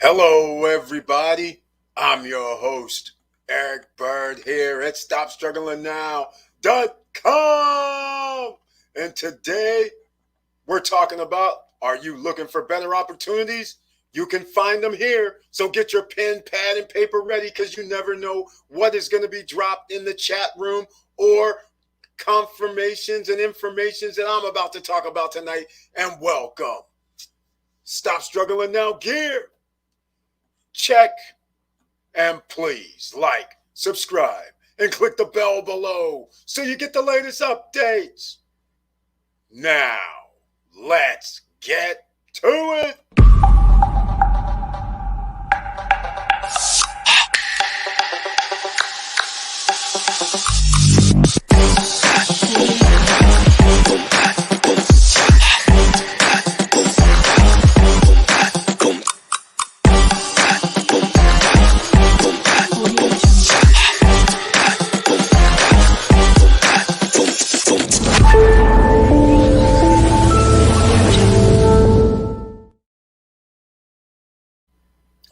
Hello, everybody. I'm your host, Eric Bird, here at StopStrugglingNow.com. And today we're talking about, are you looking for better opportunities? You can find them here. So get your pen, pad, and paper ready because you never know what is going to be dropped in the chat room or confirmations and informations that I'm about to talk about tonight. And welcome. Stop Struggling Now gear. Check, and please like, subscribe, and click the bell below so you get the latest updates. Now, let's get to it.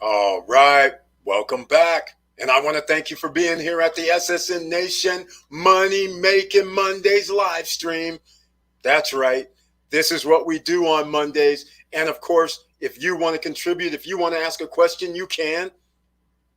All right, welcome back. And I want to thank you for being here at the SSN Nation Money Making Mondays live stream. That's right. This is what we do on Mondays. And of course, if you want to contribute, if you want to ask a question, you can.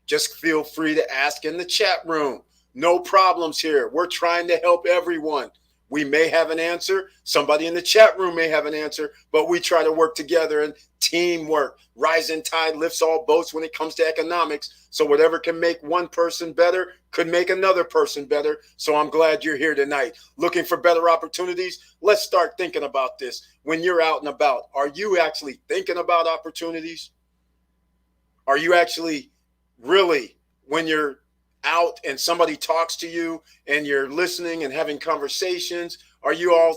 Just feel free to ask in the chat room. No problems here. We're trying to help everyone. We may have an answer. Somebody in the chat room may have an answer, but we try to work together and teamwork. Rising tide lifts all boats when it comes to economics. So whatever can make one person better could make another person better. So I'm glad you're here tonight. Looking for better opportunities? Let's start thinking about this. When you're out and about, are you actually thinking about opportunities? Are you actually really, when you're out and somebody talks to you and you're listening and having conversations, are you all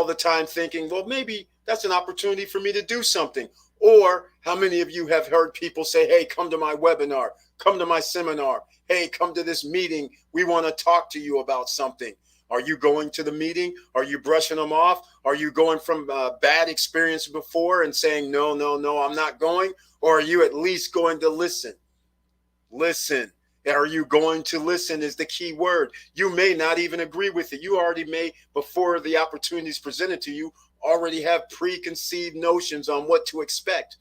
the time thinking, well, maybe that's an opportunity for me to do something? Or how many of you have heard people say, hey, come to my webinar, come to my seminar, hey, come to this meeting, we want to talk to you about something? Are you going to the meeting? Are you brushing them off? Are you going from a bad experience before and saying, no, I'm not going? Or are you at least going to listen? Listen. Are you going to listen is the key word. You may not even agree with it. You already may, before the opportunity is presented to you, already have preconceived notions on what to expect.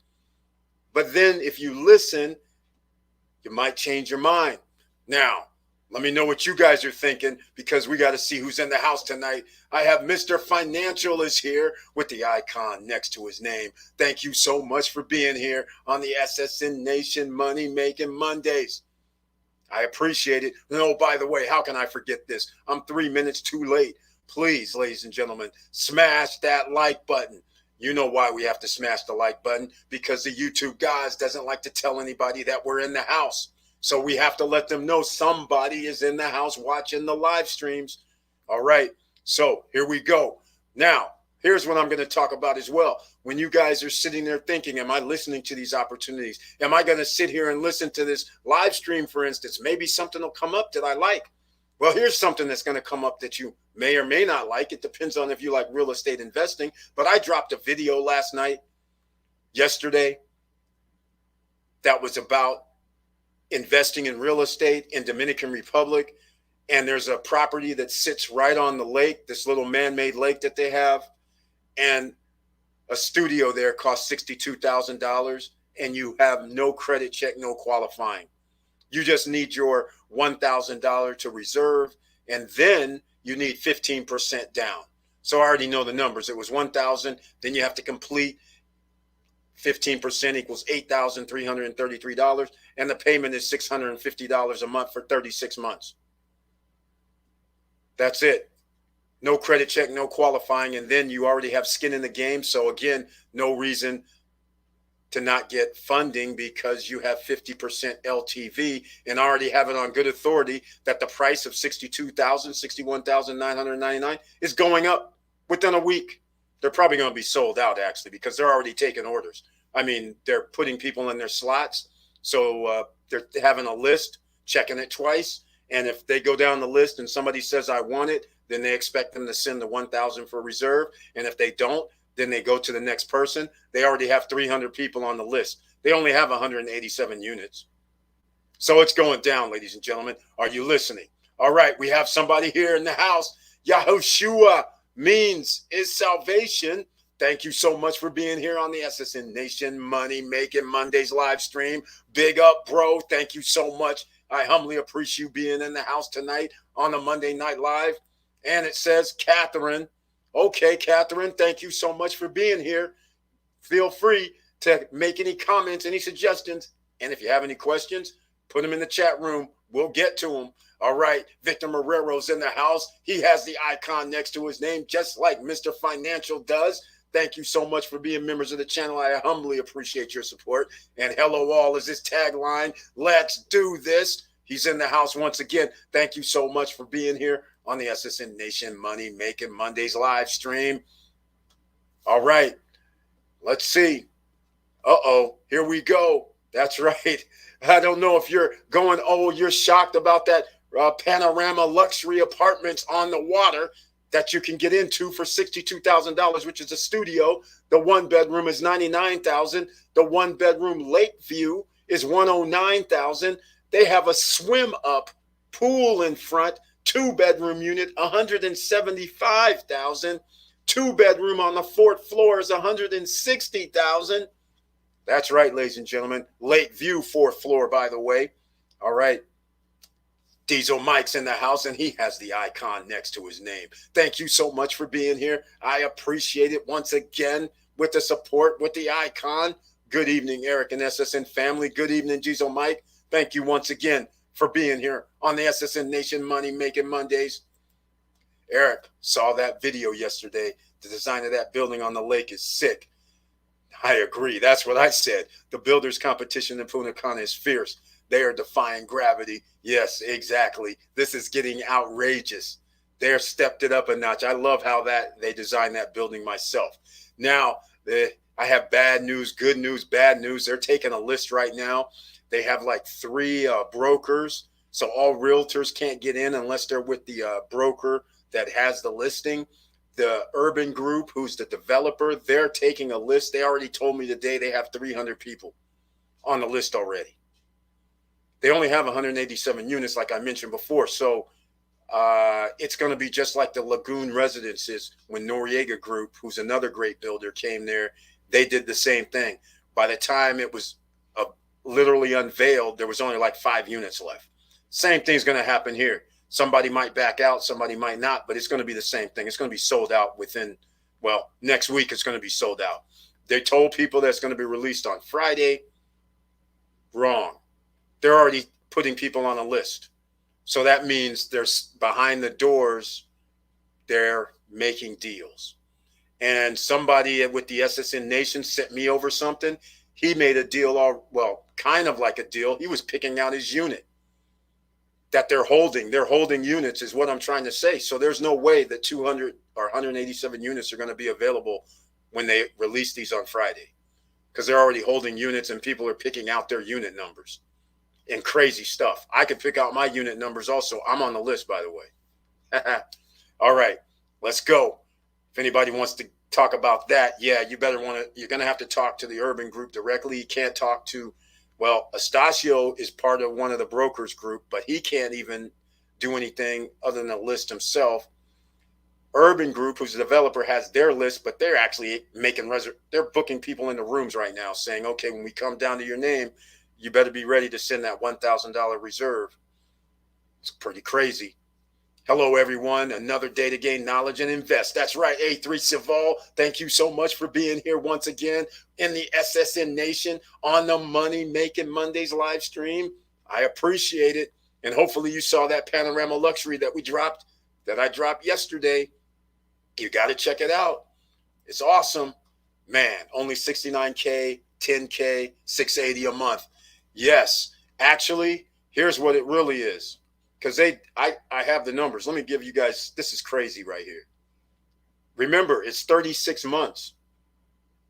But then if you listen, you might change your mind. Now, let me know what you guys are thinking because we got to see who's in the house tonight. I have Mr. Financial is here with the icon next to his name. Thank you so much for being here on the SSN Nation Money Making Mondays. I appreciate it. No, by the way, how can I forget this? I'm 3 minutes too late. Please, ladies and gentlemen, smash that like button. You know why we have to smash the like button? Because the YouTube guys doesn't like to tell anybody that we're in the house. So we have to let them know somebody is in the house watching the live streams. All right, so here we go. Now, here's what I'm going to talk about as well. When you guys are sitting there thinking, am I listening to these opportunities? Am I going to sit here and listen to this live stream, for instance? Maybe something will come up that I like. Well, here's something that's going to come up that you may or may not like. It depends on if you like real estate investing. But I dropped a video yesterday, that was about investing in real estate in Dominican Republic. And there's a property that sits right on the lake, this little man-made lake that they have. And a studio there costs $62,000 and you have no credit check, no qualifying. You just need your $1,000 to reserve, and then you need 15% down. So I already know the numbers. It was 1,000. Then you have to complete 15% equals $8,333, and the payment is $650 a month for 36 months. That's it. No credit check, no qualifying, and then you already have skin in the game. So again, no reason to not get funding because you have 50% LTV and already have it on good authority that the price of $61,999 is going up within a week. They're probably going to be sold out actually because they're already taking orders. I mean, they're putting people in their slots. So they're having a list, checking it twice. And if they go down the list and somebody says, I want it, then they expect them to send the 1,000 for reserve. And if they don't, then they go to the next person. They already have 300 people on the list. They only have 187 units. So it's going down, ladies and gentlemen. Are you listening? All right, we have somebody here in the house. Yahushua means is salvation. Thank you so much for being here on the SSN Nation Money Making Mondays live stream. Big up, bro. Thank you so much. I humbly appreciate you being in the house tonight on a Monday Night Live. And it says Catherine. Okay, Catherine, thank you so much for being here. Feel free to make any comments, any suggestions. And if you have any questions, put them in the chat room. We'll get to them. All right. Victor Marrero's in the house. He has the icon next to his name, just like Mr. Financial does. Thank you so much for being members of the channel. I humbly appreciate your support. And hello all is his tagline. Let's do this. He's in the house once again. Thank you so much for being here on the SSN Nation Money Making Mondays live stream. All right. Let's see. Uh-oh. Here we go. That's right. I don't know if you're going, oh, you're shocked about that Panorama Luxury Apartments on the water that you can get into for $62,000, which is a studio. The one bedroom is $99,000. The one bedroom Lakeview is $109,000. They have a swim up pool in front, 2-bedroom unit, $175,000. 2-bedroom on the 4th floor is $160,000. That's right, ladies and gentlemen. Lakeview 4th floor, by the way. All right. Diesel Mike's in the house, and he has the icon next to his name. Thank you so much for being here. I appreciate it once again with the support, with the icon. Good evening, Eric and SSN family. Good evening, Diesel Mike. Thank you once again for being here on the SSN Nation Money Making Mondays. Eric saw that video yesterday. The design of that building on the lake is sick. I agree. That's what I said. The builders' competition in Punta Cana is fierce. They are defying gravity. Yes, exactly. This is getting outrageous. They're stepped it up a notch. I love how they designed that building myself. Now, I have bad news, good news, bad news. They're taking a list right now. They have like 3 brokers. So all realtors can't get in unless they're with the broker that has the listing. The Urban Group, who's the developer, they're taking a list. They already told me today they have 300 people on the list already. They only have 187 units, like I mentioned before. So it's going to be just like the Lagoon Residences when Noriega Group, who's another great builder, came there. They did the same thing. By the time it was literally unveiled, there was only like 5 units left. Same thing's going to happen here. Somebody might back out, somebody might not, but it's going to be the same thing. It's going to be sold out within, well, next week it's going to be sold out. They told people that it's going to be released on Friday. Wrong. They're already putting people on a list. So that means there's behind the doors, they're making deals. And somebody with the SSN Nation sent me over something. He made a deal, kind of like a deal. He was picking out his unit that they're holding. They're holding units is what I'm trying to say. So there's no way that 200 or 187 units are going to be available when they release these on Friday, because they're already holding units and people are picking out their unit numbers and crazy stuff. I could pick out my unit numbers also. I'm on the list, by the way. All right, let's go. If anybody wants to talk about that, yeah, you're going to have to talk to the Urban Group directly. You can't talk to, Estacio is part of one of the brokers group, but he can't even do anything other than a list himself. Urban Group, who's a developer, has their list, but they're actually they're booking people into rooms right now saying, okay, when we come down to your name, you better be ready to send that $1,000 reserve. It's pretty crazy. Hello, everyone. Another day to gain knowledge and invest. That's right. A3 Sival, thank you so much for being here once again in the SSN Nation on the Money Making Mondays live stream. I appreciate it. And hopefully you saw that Panorama Luxury that I dropped yesterday. You got to check it out. It's awesome. Man, only $69K, $10K, $680 a month. Yes, actually, here's what it really is. Because I have the numbers. Let me give you guys, this is crazy right here. Remember, it's 36 months.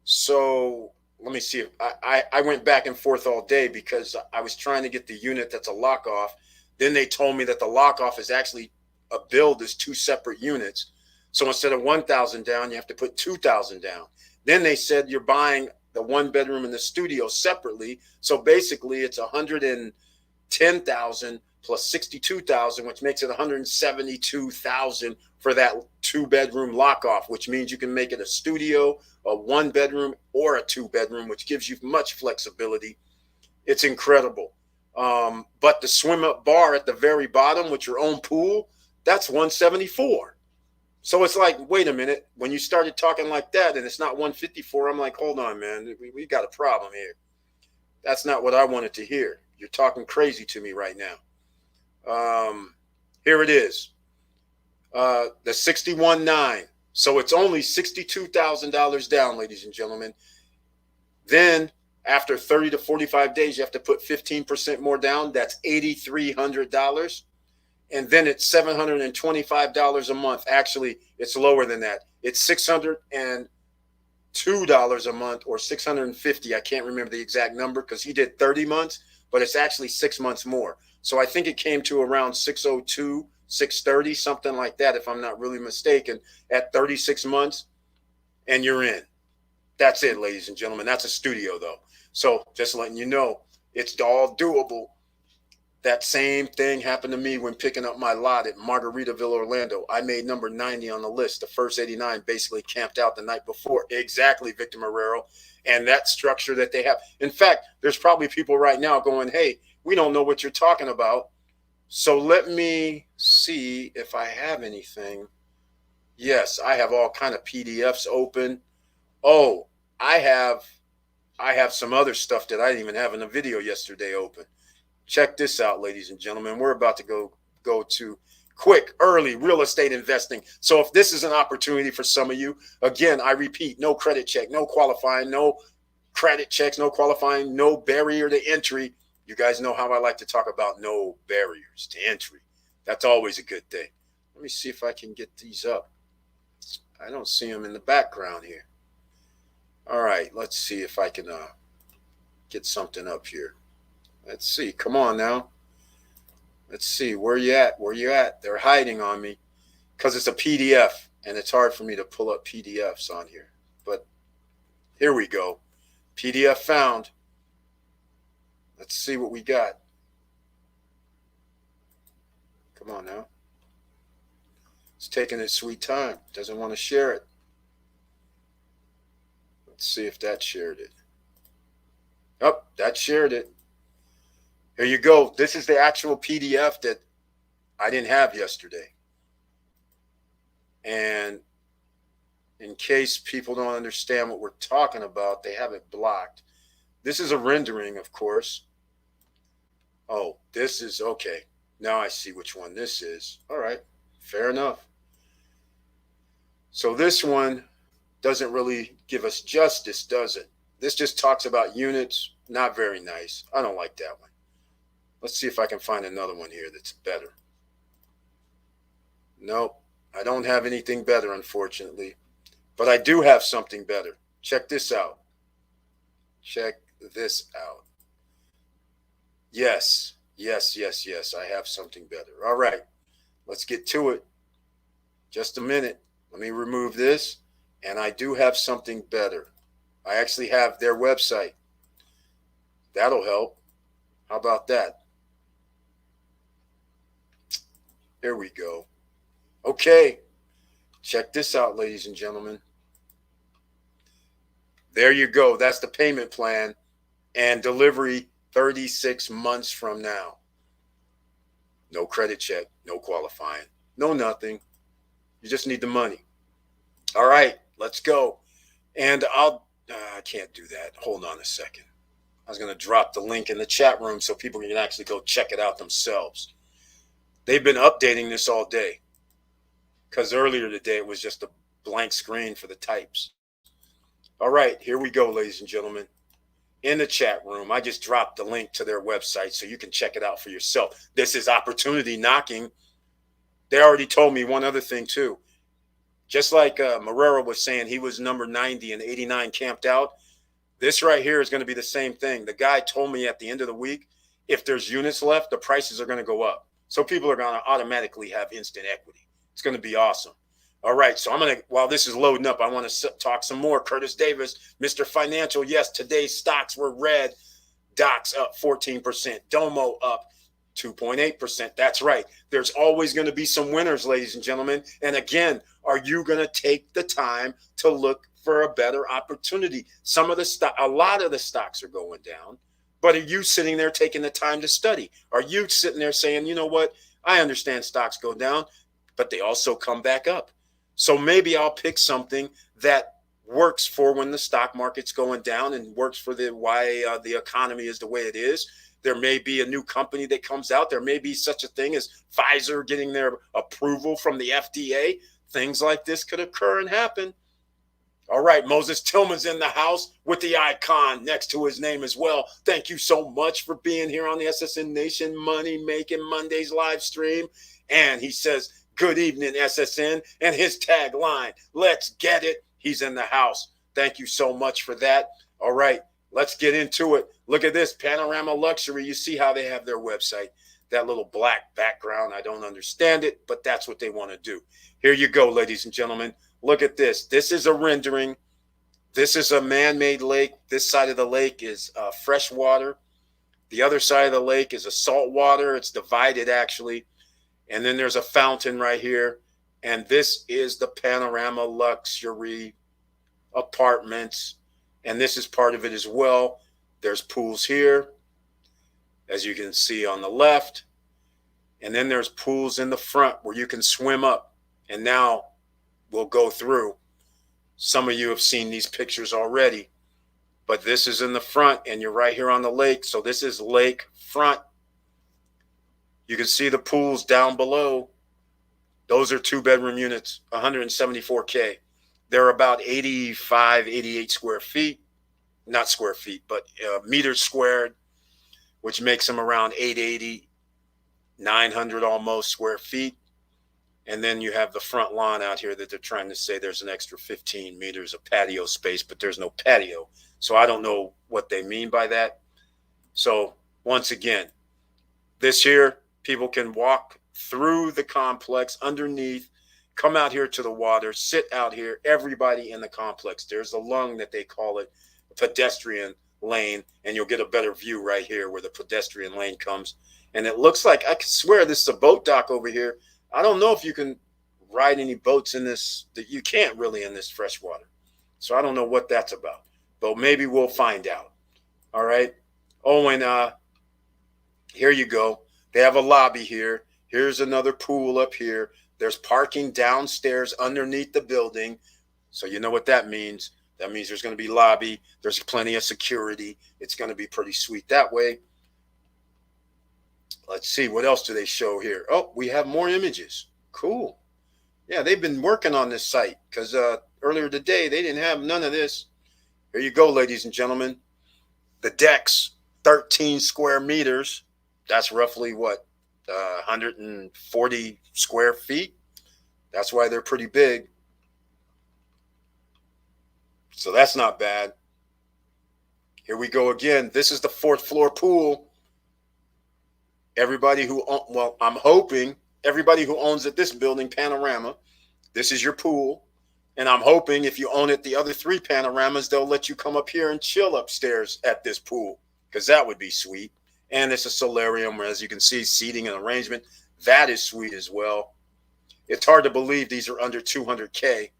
So let me see if I went back and forth all day because I was trying to get the unit that's a lock off. Then they told me that the lock off is actually a build is 2 separate units. So instead of 1,000 down, you have to put 2,000 down. Then they said you're buying the one bedroom and the studio separately. So basically it's 110,000 plus 62,000, which makes it 172,000 for that 2-bedroom lock off, which means you can make it a studio, a 1-bedroom, or a 2-bedroom, which gives you much flexibility. It's incredible. But the swim up bar at the very bottom with your own pool, that's 174. So it's like, wait a minute, when you started talking like that and it's not 154, I'm like, hold on, man, we got a problem here. That's not what I wanted to hear. You're talking crazy to me right now. Here it is. The 61.9. So it's only $62,000 down, ladies and gentlemen. Then after 30 to 45 days, you have to put 15% more down. That's $8,300. And then it's $725 a month. Actually, it's lower than that. It's $602 a month, or $650. I can't remember the exact number because he did 30 months, but it's actually 6 months more. So I think it came to around $602, $630, something like that, if I'm not really mistaken, at 36 months, and you're in. That's it, ladies and gentlemen. That's a studio, though. So just letting you know, it's all doable. That same thing happened to me when picking up my lot at Margaritaville, Orlando. I made number 90 on the list. The first 89 basically camped out the night before. Exactly, Victor Marrero. And that structure that they have. In fact, there's probably people right now going, hey, we don't know what you're talking about. So let me see if I have anything. Yes, I have all kind of PDFs open. Oh, I have some other stuff that I didn't even have in the video yesterday open. Check this out, ladies and gentlemen. We're about to go to quick, early real estate investing. So if this is an opportunity for some of you, again, I repeat, no credit check, no qualifying, no credit checks, no qualifying, no barrier to entry. You guys know how I like to talk about no barriers to entry. That's always a good thing. Let me see if I can get these up. I don't see them in the background here. All right, let's see if I can get something up here. Let's see. Come on now. Let's see. Where you at? Where you at? They're hiding on me because it's a PDF, and it's hard for me to pull up PDFs on here. But here we go. PDF found. Let's see what we got. Come on now. It's taking its sweet time. Doesn't want to share it. Let's see if that shared it. Oh, that shared it. Here you go. This is the actual PDF that I didn't have yesterday. And in case people don't understand what we're talking about, they have it blocked. This is a rendering, of course. Oh, this is okay. Now I see which one this is. All right, fair enough. So this one doesn't really give us justice, does it? This just talks about units. Not very nice. I don't like that one. Let's see if I can find another one here that's better. Nope, I don't have anything better, unfortunately. But I do have something better. Check this out. Check this out. Yes. I have something better. All right, let's get to it. Just a minute. Let me remove this. And I do have something better. I actually have their website. That'll help. How about that? Here we go. Okay. Check this out, ladies and gentlemen. There you go. That's the payment plan and delivery 36 months from now. No credit check, no qualifying, no nothing. You just need the money. All right, let's go. And I can't do that. Hold on a second. I was going to drop the link in the chat room so people can actually go check it out themselves. They've been updating this all day because earlier today it was just a blank screen for the types. All right, here we go, ladies and gentlemen. In the chat room, I just dropped the link to their website so you can check it out for yourself. This is opportunity knocking. They already told me one other thing too. Just like Marrero was saying, he was number 90 and 89 camped out. This right here is going to be the same thing. The guy told me at the end of the week, if there's units left, the prices are going to go up. So people are going to automatically have instant equity. It's going to be awesome. All right, so while this is loading up, I want to talk some more. Curtis Davis, Mr. Financial. Yes, today's stocks were red. Docs up 14%. Domo up 2.8%. That's right. There's always going to be some winners, ladies and gentlemen. And again, are you going to take the time to look for a better opportunity? A lot of the stocks are going down, but are you sitting there taking the time to study? Are you sitting there saying, you know what? I understand stocks go down, but they also come back up. So maybe I'll pick something that works for when the stock market's going down and works for why the economy is the way it is. There may be a new company that comes out. There may be such a thing as Pfizer getting their approval from the FDA. Things like this could occur and happen. All right, Moses Tillman's in the house with the icon next to his name as well. Thank you so much for being here on the SSN Nation Money Making Mondays live stream. And he says, good evening, SSN. And his tagline, let's get it. He's in the house. Thank you so much for that. All right, let's get into it. Look at this, Panorama Luxury. You see how they have their website. That little black background, I don't understand it, but that's what they want to do. Here you go, ladies and gentlemen. Look at this. This is a rendering. This is a man-made lake. This side of the lake is fresh water. The other side of the lake is a salt water. It's divided, actually. And then there's a fountain right here. And this is the Panorama Luxury apartments. And this is part of it as well. There's pools here, as you can see on the left. And then there's pools in the front where you can swim up. And now we'll go through. Some of you have seen these pictures already, but this is in the front and you're right here on the lake. So this is lake front. You can see the pools down below. Those are 2-bedroom units, 174K. They're about 85, 88 square feet, not square feet, but meters squared, which makes them around 880, 900 almost square feet. And then you have the front lawn out here that they're trying to say there's an extra 15 meters of patio space, but there's no patio. So I don't know what they mean by that. So once again, this here, people can walk through the complex underneath, come out here to the water, sit out here, everybody in the complex. There's a lung that they call it, a pedestrian lane, and you'll get a better view right here where the pedestrian lane comes. And it looks like, I swear this is a boat dock over here. I don't know if you can ride any boats in this. That you can't really in this freshwater. So I don't know what that's about, but maybe we'll find out. All right. Oh, and here you go. They have a lobby here. Here's another pool up here. There's parking downstairs underneath the building. So you know what that means. That means there's going to be lobby. There's plenty of security. It's going to be pretty sweet that way. Let's see, what else do they show here? Oh, we have more images. Cool. Yeah, they've been working on this site because earlier today they didn't have none of this. Here you go, ladies and gentlemen. The decks, 13 square meters. That's roughly what, 140 square feet. That's why they're pretty big. So that's not bad. Here we go again. This is the 4th floor pool. Everybody who, well, I'm hoping everybody who owns at this building, Panorama, this is your pool. And I'm hoping if you own it, the other 3 Panoramas, they'll let you come up here and chill upstairs at this pool, because that would be sweet. And it's a solarium, as you can see, seating and arrangement. That is sweet as well. It's hard to believe these are under 200K.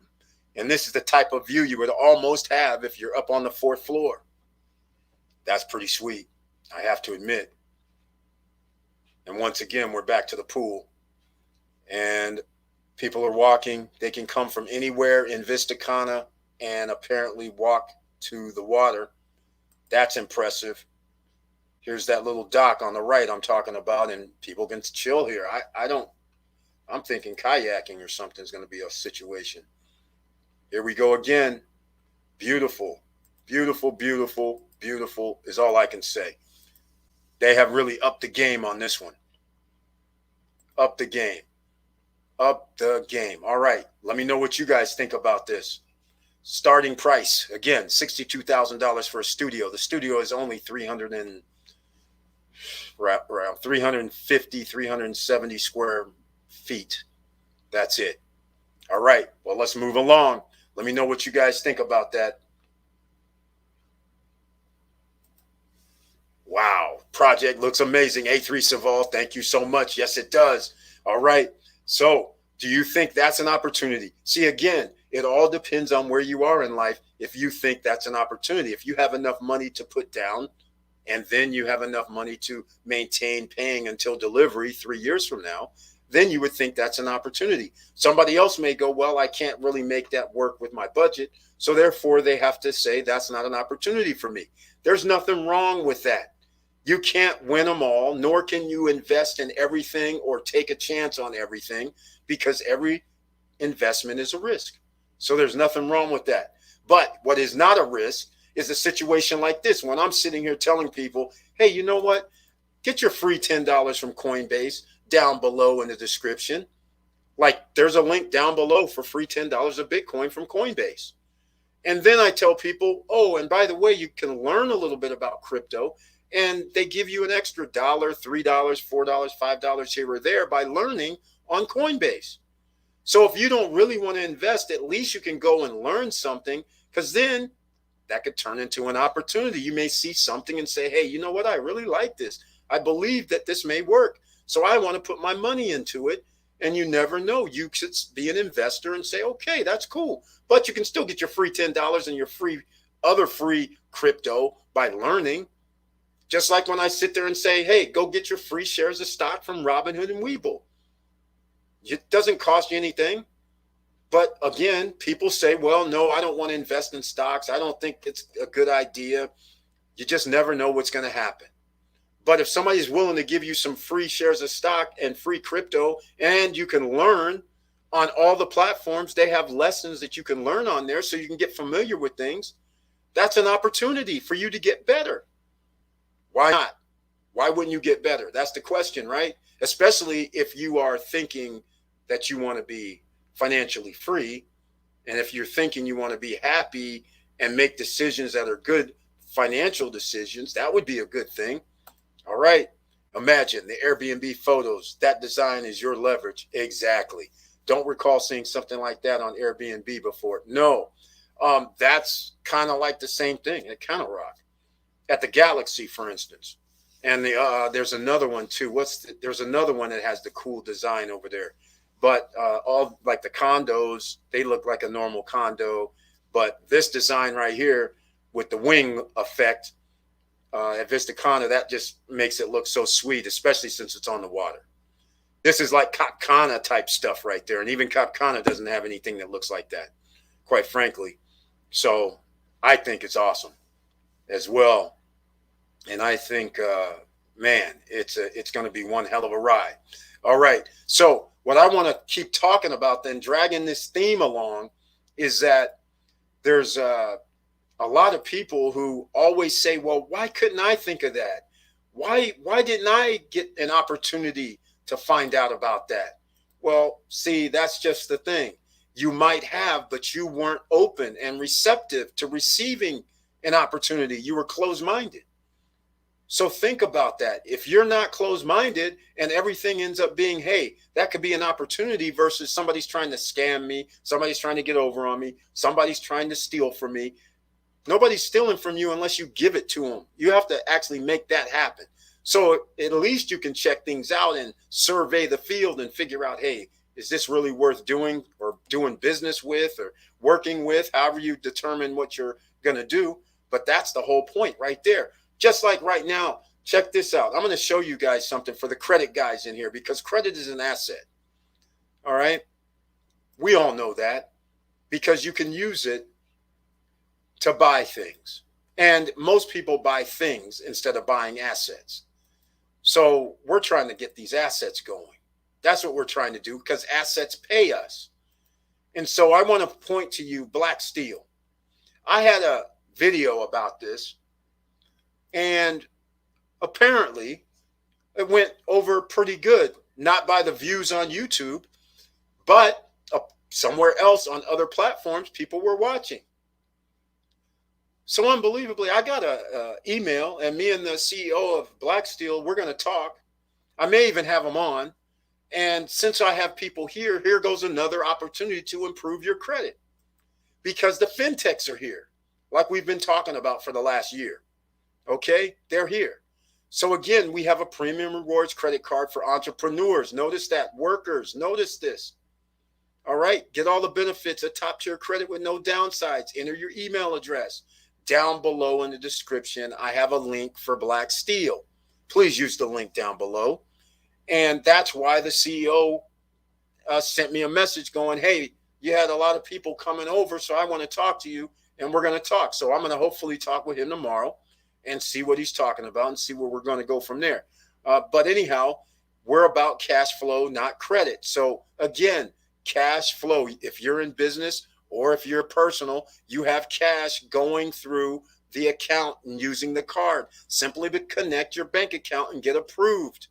And this is the type of view you would almost have if you're up on the 4th floor. That's pretty sweet, I have to admit. And once again, we're back to the pool. And people are walking. They can come from anywhere in Vista Cana and apparently walk to the water. That's impressive. Here's that little dock on the right I'm talking about, and people can chill here. I'm thinking kayaking or something is going to be a situation. Here we go again. Beautiful, beautiful, beautiful, beautiful is all I can say. They have really upped the game on this one. Up the game. Up the game. All right. Let me know what you guys think about this. Starting price, again, $62,000 for a studio. The studio is only 350, 370 square feet. That's it. All right. Well, let's move along. Let me know what you guys think about that. Wow. Project looks amazing. A3 Saval, thank you so much. Yes, it does. All right. So, do you think that's an opportunity? See, again, it all depends on where you are in life if you think that's an opportunity. If you have enough money to put down and then you have enough money to maintain paying until delivery 3 years from now, then you would think that's an opportunity. Somebody else may go, well, I can't really make that work with my budget. So therefore, they have to say that's not an opportunity for me. There's nothing wrong with that. You can't win them all, nor can you invest in everything or take a chance on everything, because every investment is a risk. So there's nothing wrong with that. But what is not a risk is a situation like this, when I'm sitting here telling people, hey, you know what? Get your free $10 from Coinbase down below in the description. Like, there's a link down below for free $10 of Bitcoin from Coinbase. And then I tell people, oh, and by the way, you can learn a little bit about crypto. And they give you an extra $1, $3, $4, $5 here or there by learning on Coinbase. So if you don't really want to invest, at least you can go and learn something, because then that could turn into an opportunity. You may see something and say, hey, you know what? I really like this. I believe that this may work. So I want to put my money into it. And you never know. You could be an investor and say, okay, that's cool. But you can still get your free $10 and your other free crypto by learning. Just like when I sit there and say, hey, go get your free shares of stock from Robinhood and Webull. It doesn't cost you anything. But again, people say, well, no, I don't want to invest in stocks. I don't think it's a good idea. You just never know what's going to happen. But if somebody's willing to give you some free shares of stock and free crypto, and you can learn on all the platforms, they have lessons that you can learn on there so you can get familiar with things. That's an opportunity for you to get better. Why not? Why wouldn't you get better? That's the question, right? Especially if you are thinking that you want to be financially free. And if you're thinking you want to be happy and make decisions that are good financial decisions, that would be a good thing. All right. Imagine the Airbnb photos. That design is your leverage. Exactly. Don't recall seeing something like that on Airbnb before. No. That's kind of like the same thing at Kind of Rock, at the Galaxy, for instance. And there's another one too. There's another one that has the cool design over there. But all like the condos, they look like a normal condo. But this design right here with the wing effect at Vista Cana, that just makes it look so sweet, especially since it's on the water. This is like Cap Cana type stuff right there. And even Cap Cana doesn't have anything that looks like that, quite frankly. So I think it's awesome as well. And I think, man, it's going to be one hell of a ride. All right. So what I want to keep talking about, then dragging this theme along, is that there's a lot of people who always say, well, why couldn't I think of that? Why didn't I get an opportunity to find out about that? Well, see, that's just the thing. You might have, but you weren't open and receptive to receiving an opportunity. You were closed-minded. So think about that. If you're not closed-minded and everything ends up being, hey, that could be an opportunity, versus somebody's trying to scam me, somebody's trying to get over on me, somebody's trying to steal from me. Nobody's stealing from you unless you give it to them. You have to actually make that happen. So at least you can check things out and survey the field and figure out, hey, is this really worth doing or doing business with or working with, however you determine what you're going to do. But that's the whole point right there. Just like right now, check this out. I'm going to show you guys something for the credit guys in here, because credit is an asset. All right. We all know that, because you can use it to buy things. And most people buy things instead of buying assets. So we're trying to get these assets going. That's what we're trying to do, because assets pay us. And so I want to point to you Black Steel. I had a video about this, and apparently it went over pretty good. Not by the views on YouTube, but somewhere else on other platforms, people were watching. So unbelievably, I got an email, and me and the CEO of Black Steel, we're going to talk. I may even have him on. And since I have people here, here goes another opportunity to improve your credit because the fintechs are here, like we've been talking about for the last year. Okay, they're here. So again, we have a premium rewards credit card for entrepreneurs. Notice that. Workers, notice this. All right, get all the benefits of top tier credit with no downsides. Enter your email address. Down below in the description, I have a link for Black Steel. Please use the link down below. And that's why the CEO sent me a message going, hey, you had a lot of people coming over, so I want to talk to you, and we're going to talk. So I'm going to hopefully talk with him tomorrow and see what he's talking about and see where we're going to go from there. But anyhow, we're about cash flow, not credit. So again, cash flow. If you're in business or if you're personal, you have cash going through the account and using the card simply to connect your bank account and get approved.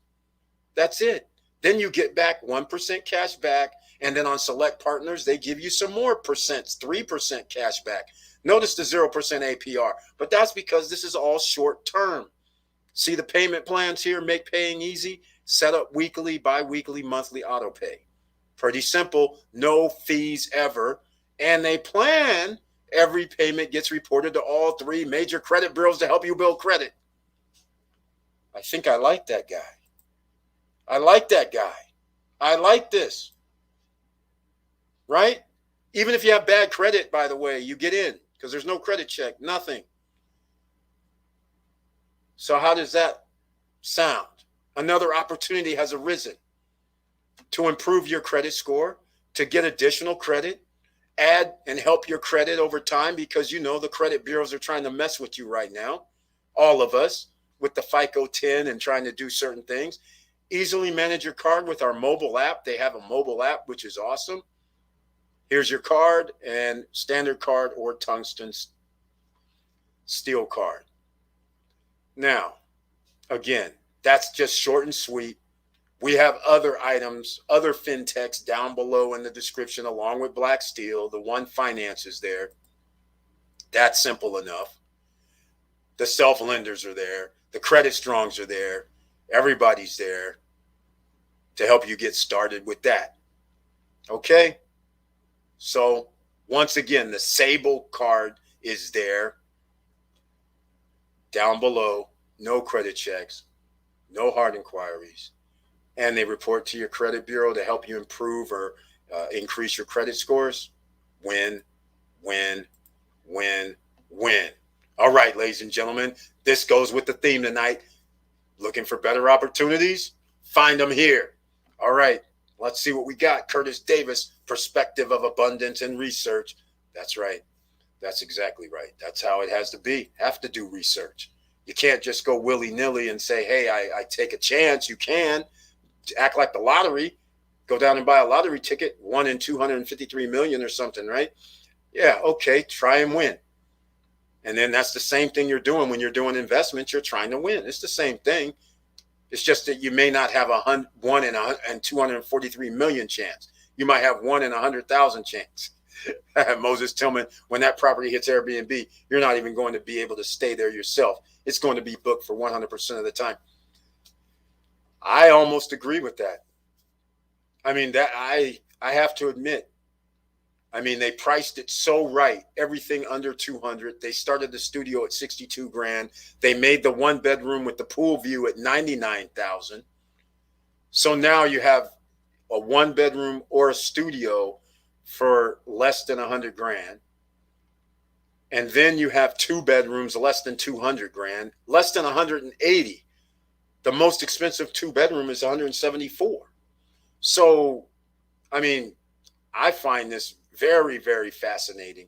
That's it. Then you get back 1% cash back. And then on select partners, they give you some more percents, 3% cash back. Notice the 0% APR, but that's because this is all short term. See the payment plans here, make paying easy, set up weekly, bi-weekly, monthly auto pay. Pretty simple, no fees ever. And they plan every payment gets reported to all three major credit bureaus to help you build credit. I think I like that guy. I like that guy. I like this. Right? Even if you have bad credit, by the way, you get in because there's no credit check, nothing. So how does that sound? Another opportunity has arisen to improve your credit score, to get additional credit, add and help your credit over time because you know the credit bureaus are trying to mess with you right now. All of us with the FICO 10 and trying to do certain things. Easily manage your card with our mobile app. They have a mobile app, which is awesome. Here's your card and standard card or tungsten steel card. Now, again, that's just short and sweet. We have other items, other fintechs down below in the description, along with Black Steel. The One Finance is there. That's simple enough. The self-lenders are there. The credit strongs are there. Everybody's there to help you get started with that. Okay? So once again, the Sable card is there down below. No credit checks, no hard inquiries. And they report to your credit bureau to help you improve or increase your credit scores. Win, win, win, win. All right, ladies and gentlemen, this goes with the theme tonight. Looking for better opportunities? Find them here. All right, let's see what we got. Curtis Davis, Perspective of Abundance and Research. That's right. That's exactly right. That's how it has to be. Have to do research. You can't just go willy-nilly and say, hey, I take a chance. You can act like the lottery. Go down and buy a lottery ticket, 1 in 253 million or something, right? Yeah, okay, try and win. And then that's the same thing you're doing when you're doing investments. You're trying to win. It's the same thing. It's just that you may not have a 1 in 243 million chance. You might have 1 in 100,000 chance. Moses Tillman, when that property hits Airbnb, you're not even going to be able to stay there yourself. It's going to be booked for 100% of the time. I almost agree with that. I mean, that I have to admit, I mean, they priced it so right. Everything under 200. They started the studio at 62 grand. They made the 1 bedroom with the pool view at 99,000. So now you have a 1 bedroom or a studio for less than 100 grand. And then you have 2 bedrooms, less than 200 grand, less than 180. The most expensive 2 bedroom is 174. So, I mean, I find this very, very fascinating.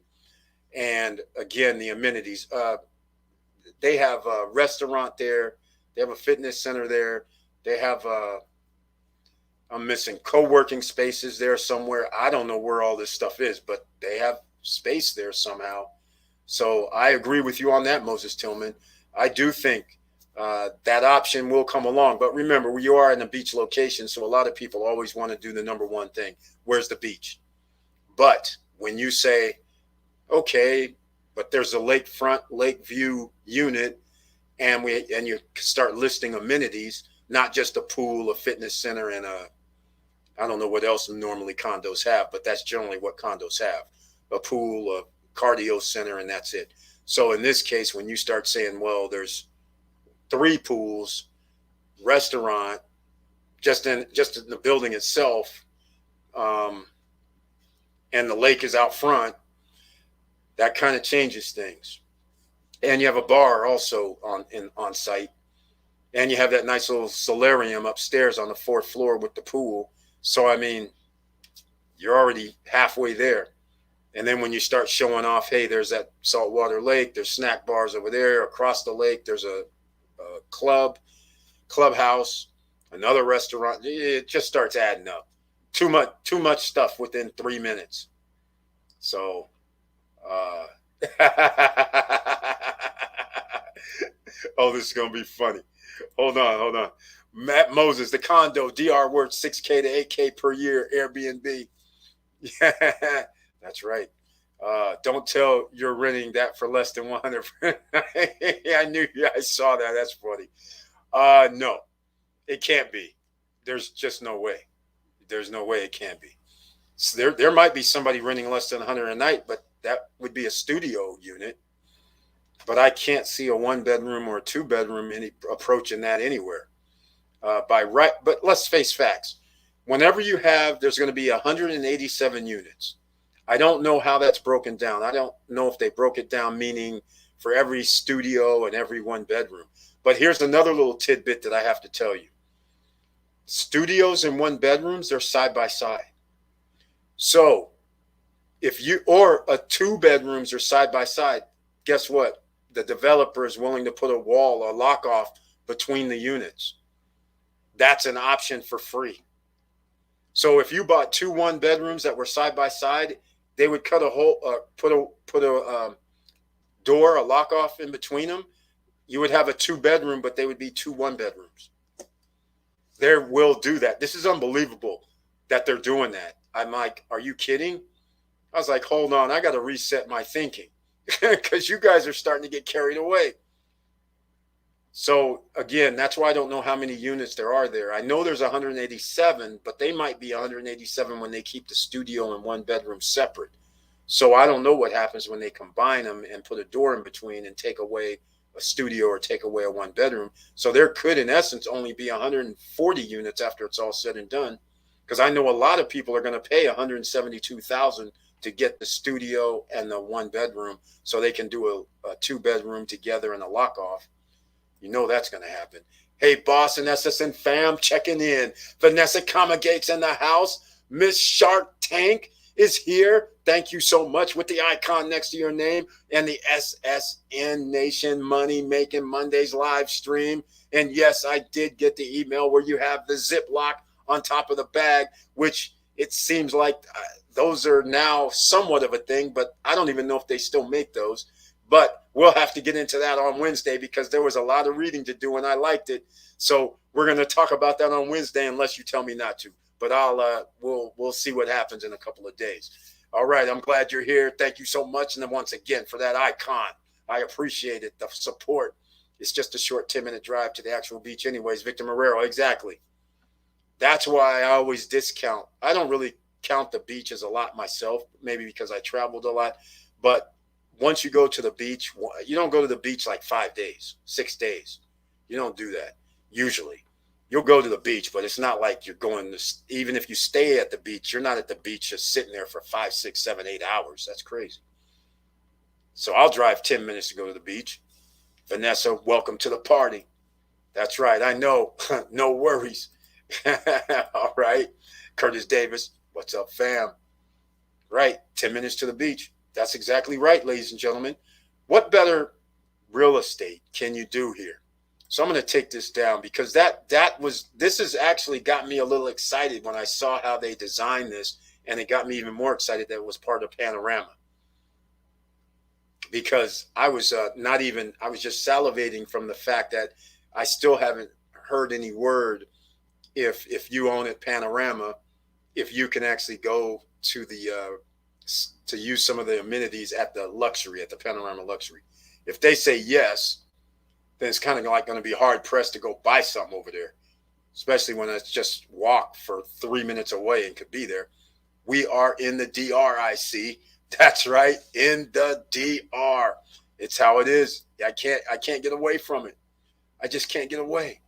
And again, the amenities, they have a restaurant there. They have a fitness center there. They have I'm missing co-working spaces there somewhere. I don't know where all this stuff is, but they have space there somehow. So I agree with you on that, Moses Tillman. I do think that option will come along. But remember, you are in a beach location, so a lot of people always want to do the number one thing. Where's the beach? But when you say, okay, but there's a lakefront, lake view unit, and you start listing amenities, not just a pool, a fitness center, and a I don't know what else normally condos have, but that's generally what condos have. A pool, a cardio center, and that's it. So in this case, when you start saying, well, there's 3 pools, restaurant, just in the building itself, and the lake is out front, that kind of changes things. And you have a bar also on site, and you have that nice little solarium upstairs on the 4th floor with the pool. So I mean, you're already halfway there. And then when you start showing off, hey, there's that saltwater lake, there's snack bars over there. Across the lake, there's a clubhouse, another restaurant. It just starts adding up. Too much stuff within 3 minutes. So, oh, this is gonna be funny. Hold on. Matt Moses, the condo, DR worth $6K to $8K per year, Airbnb. Yeah, that's right. Don't tell you're renting that for less than 100. I knew you guys saw that. That's funny. No, it can't be. There's just no way. There's no way it can be. So there might be somebody renting less than 100 a night, but that would be a studio unit. But I can't see a 1-bedroom or a 2-bedroom approaching that anywhere. By right, but let's face facts. Whenever you have, there's going to be 187 units. I don't know how that's broken down. I don't know if they broke it down, meaning for every studio and every 1-bedroom. But here's another little tidbit that I have to tell you. Studios and 1-bedrooms, they're side by side. So if you, or a 2-bedrooms are side by side, guess what? The developer is willing to put a wall, a lock off between the units. That's an option for free. So if you bought 2 1-bedrooms that were side by side, they would cut a hole, put a door, a lock off in between them. You would have a 2-bedroom, but they would be 2 1-bedrooms. They will do that. This is unbelievable that they're doing that. I'm like, are you kidding? I was like, hold on, I got to reset my thinking because you guys are starting to get carried away. So again, that's why I don't know how many units there are there. I know there's 187, but they might be 187 when they keep the studio and 1-bedroom separate. So I don't know what happens when they combine them and put a door in between and take away a studio or take away a 1-bedroom. So there could, in essence, only be 140 units after it's all said and done. Because I know a lot of people are going to pay $172,000 to get the studio and the 1-bedroom so they can do a 2-bedroom together and a lock off. You know that's going to happen. Hey, boss and SSN fam, checking in. Vanessa Comagate's in the house. Miss Shark Tank is here. Thank you so much, with the icon next to your name and the SSN Nation Money Making Mondays live stream. And yes, I did get the email where you have the Ziploc on top of the bag, which it seems like those are now somewhat of a thing, but I don't even know if they still make those. But we'll have to get into that on Wednesday because there was a lot of reading to do and I liked it. So we're going to talk about that on Wednesday unless you tell me not to. But we'll see what happens in a couple of days. All right, I'm glad you're here. Thank you so much. And then once again, for that icon, I appreciate it, the support. It's just a short 10-minute drive to the actual beach anyways. Victor Marrero, exactly. That's why I always discount. I don't really count the beaches a lot myself, maybe because I traveled a lot. But once you go to the beach, you don't go to the beach like 5 days, 6 days. You don't do that usually. You'll go to the beach, but it's not like you're going to, even if you stay at the beach, you're not at the beach just sitting there for 5, 6, 7, 8 hours. That's crazy. So I'll drive 10 minutes to go to the beach. Vanessa, welcome to the party. That's right. I know. No worries. All right. Curtis Davis, what's up, fam? Right. 10 minutes to the beach. That's exactly right, ladies and gentlemen. What better real estate can you do here? So I'm going to take this down because this has actually got me a little excited when I saw how they designed this, and it got me even more excited that it was part of Panorama. Because I was I was just salivating from the fact that I still haven't heard any word if you own it, Panorama, if you can actually go to the to use some of the amenities at the Luxury, at the Panorama Luxury. If they say yes, then it's kind of like going to be hard pressed to go buy something over there. especially when it's just walk for 3 minutes away and could be there. We are in the DR, I see. That's right, in the DR. It's how it is. I can't get away from it. I just can't get away.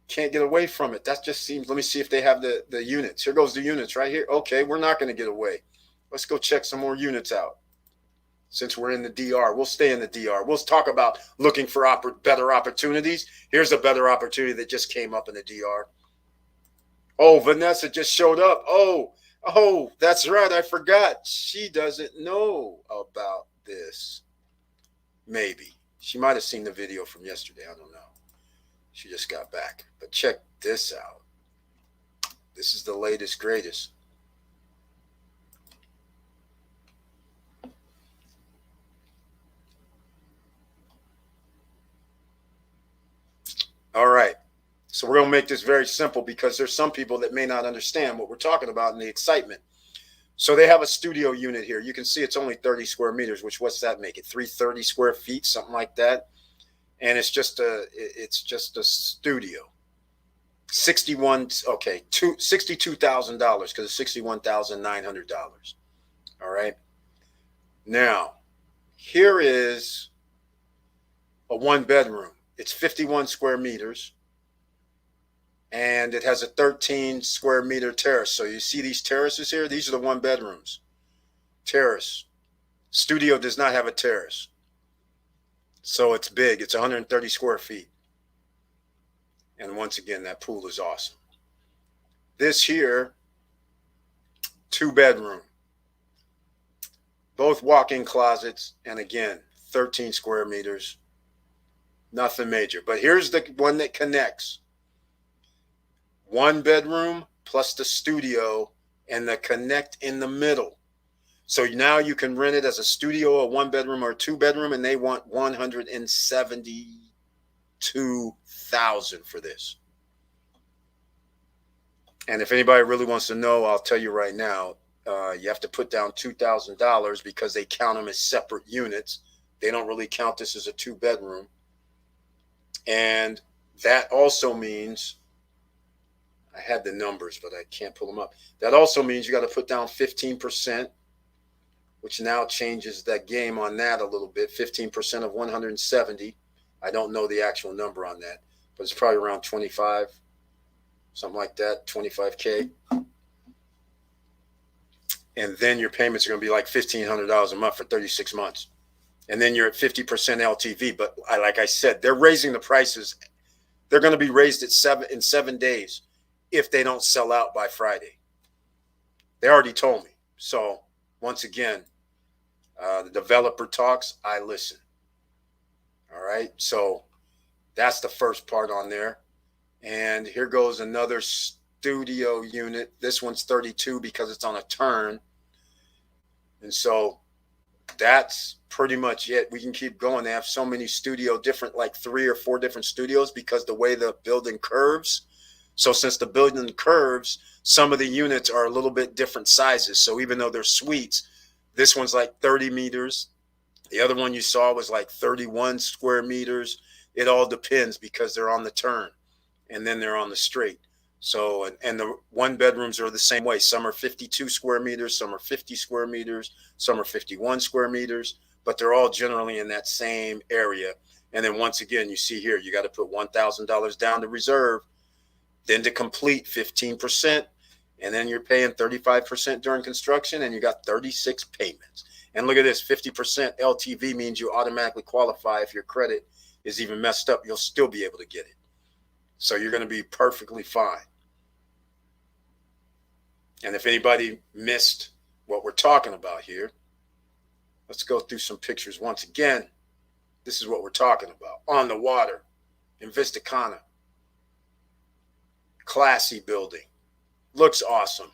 Can't get away from it. That just seems, let me see if they have the units. Here goes the units right here. Okay, we're not going to get away. Let's go check some more units out. Since we're in the DR, we'll stay in the DR. We'll talk about looking for better opportunities. Here's a better opportunity that just came up in the DR. Oh, Vanessa just showed up. Oh, that's right. I forgot. She doesn't know about this. Maybe. She might have seen the video from yesterday. I don't know. She just got back. But check this out. This is the latest, greatest. All right. So we're going to make this very simple because there's some people that may not understand what we're talking about and the excitement. So they have a studio unit here. You can see it's only 30 square meters, which what's that make it? 330 square feet, something like that. And it's just a studio. $62,000 because it's $61,900. All right. Now, here is a 1-bedroom. It's 51 square meters. And it has a 13 square meter terrace. So you see these terraces here? These are the 1-bedrooms. Terrace. Studio does not have a terrace. So it's big. It's 130 square feet. And once again, that pool is awesome. This here, 2-bedroom. Both walk-in closets. And again, 13 square meters. Nothing major. But here's the one that connects. 1-bedroom plus the studio and the connect in the middle. So now you can rent it as a studio, a 1-bedroom or a 2-bedroom, and they want $172,000 for this. And if anybody really wants to know, I'll tell you right now, you have to put down $2,000 because they count them as separate units. They don't really count this as a 2-bedroom. And that also means, I had the numbers, but I can't pull them up. That also means you got to put down 15%, which now changes that game on that a little bit. 15% of 170. I don't know the actual number on that, but it's probably around 25, something like that, 25K. And then your payments are going to be like $1,500 a month for 36 months. And then you're at 50% LTV. But like I said, they're raising the prices. They're going to be raised in 7 days if they don't sell out by Friday. They already told me. So once again, the developer talks, I listen. All right. So that's the first part on there. And here goes another studio unit. This one's 32 because it's on a turn. And so that's pretty much it. We can keep going. They have so many like 3 or 4 different studios because the way the building curves. So since the building curves, some of the units are a little bit different sizes. So even though they're suites, this one's like 30 meters. The other one you saw was like 31 square meters. It all depends because they're on the turn and then they're on the straight. So, and the 1-bedrooms are the same way. Some are 52 square meters, some are 50 square meters, some are 51 square meters, but they're all generally in that same area. And then once again, you see here, you got to put $1,000 down to reserve, then to complete 15%, and then you're paying 35% during construction, and you got 36 payments. And look at this, 50% LTV means you automatically qualify. If your credit is even messed up, you'll still be able to get it. So you're going to be perfectly fine. And if anybody missed what we're talking about here, let's go through some pictures once again. This is what we're talking about. On the water in Vista Cana. Classy building. Looks awesome.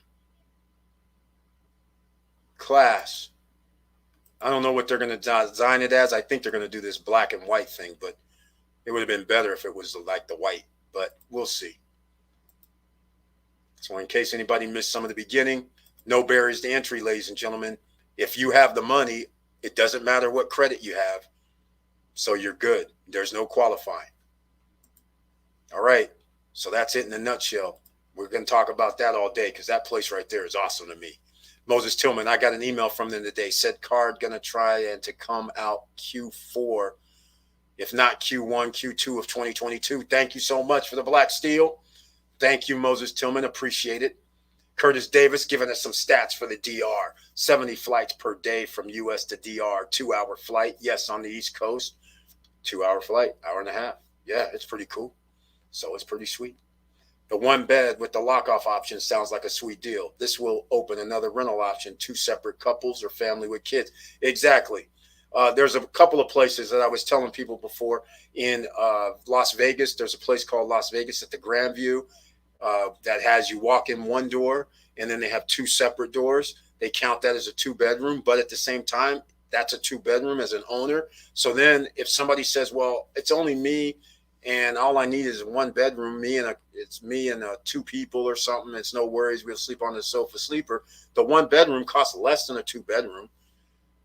Class. I don't know what they're going to design it as. I think they're going to do this black and white thing, but it would have been better if it was like the white, but we'll see. So in case anybody missed some of the beginning, no barriers to entry, ladies and gentlemen. If you have the money, it doesn't matter what credit you have. So you're good. There's no qualifying. All right. So that's it in a nutshell. We're going to talk about that all day because that place right there is awesome to me. Moses Tillman, I got an email from them today. Said card going to try and to come out Q4, if not Q1, Q2 of 2022. Thank you so much for the black steel. Thank you, Moses Tillman. Appreciate it. Curtis Davis giving us some stats for the DR. 70 flights per day from U.S. to DR. 2-hour flight. Yes, on the East Coast. 2-hour flight, hour and a half. Yeah, it's pretty cool. So it's pretty sweet. The one bed with the lock-off option sounds like a sweet deal. This will open another rental option, 2 separate couples or family with kids. Exactly. There's a couple of places that I was telling people before. In Las Vegas, there's a place called Las Vegas at the Grandview that has you walk in one door, and then they have 2 separate doors. They count that as a 2-bedroom, but at the same time, that's a 2-bedroom as an owner. So then if somebody says, well, it's only me, and all I need is a 1-bedroom, it's me and 2 people or something. It's no worries. We'll sleep on the sofa sleeper. The 1-bedroom costs less than a 2-bedroom.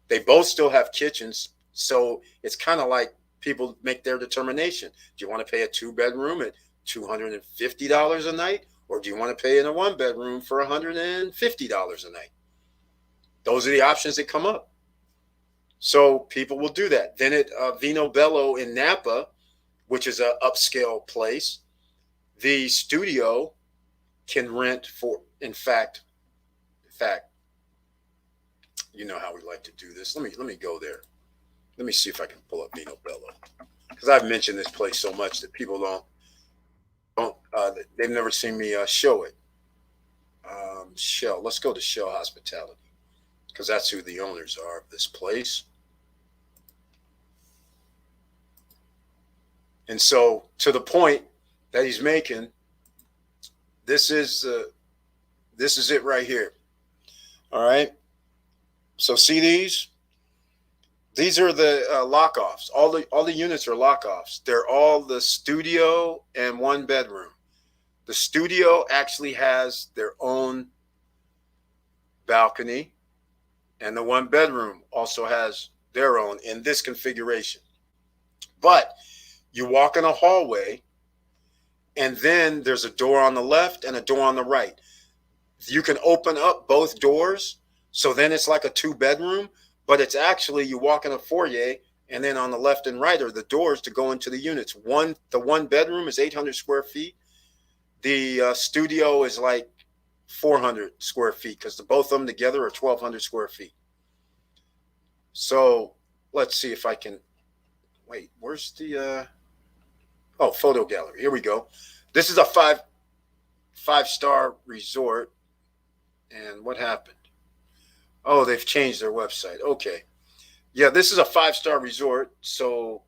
They both still have kitchens. So it's kind of like people make their determination. Do you want to pay a 2-bedroom at $250 a night? Or do you want to pay in a 1-bedroom for $150 a night? Those are the options that come up. So people will do that. Then at Vino Bello in Napa, which is an upscale place, the studio can rent for, in fact, you know how we like to do this. Let me go there. Let me see if I can pull up Vino Bello, because I've mentioned this place so much that people they've never seen me show it. Shell. Let's go to Shell Hospitality, because that's who the owners are of this place. And so, to the point that he's making, this is it right here. All right. So see these? These are the lock-offs. All the units are lock-offs. They're all the studio and 1-bedroom. The studio actually has their own balcony, and the 1-bedroom also has their own in this configuration. But you walk in a hallway, and then there's a door on the left and a door on the right. You can open up both doors, so then it's like a 2-bedroom, but it's actually, you walk in a foyer, and then on the left and right are the doors to go into the units. The 1-bedroom is 800 square feet. The studio is like 400 square feet, because both of them together are 1,200 square feet. So let's see if I can, wait, where's the, photo gallery. Here we go. This is a five-star resort. And what happened? Oh, they've changed their website. Okay. Yeah, this is a 5-star resort. So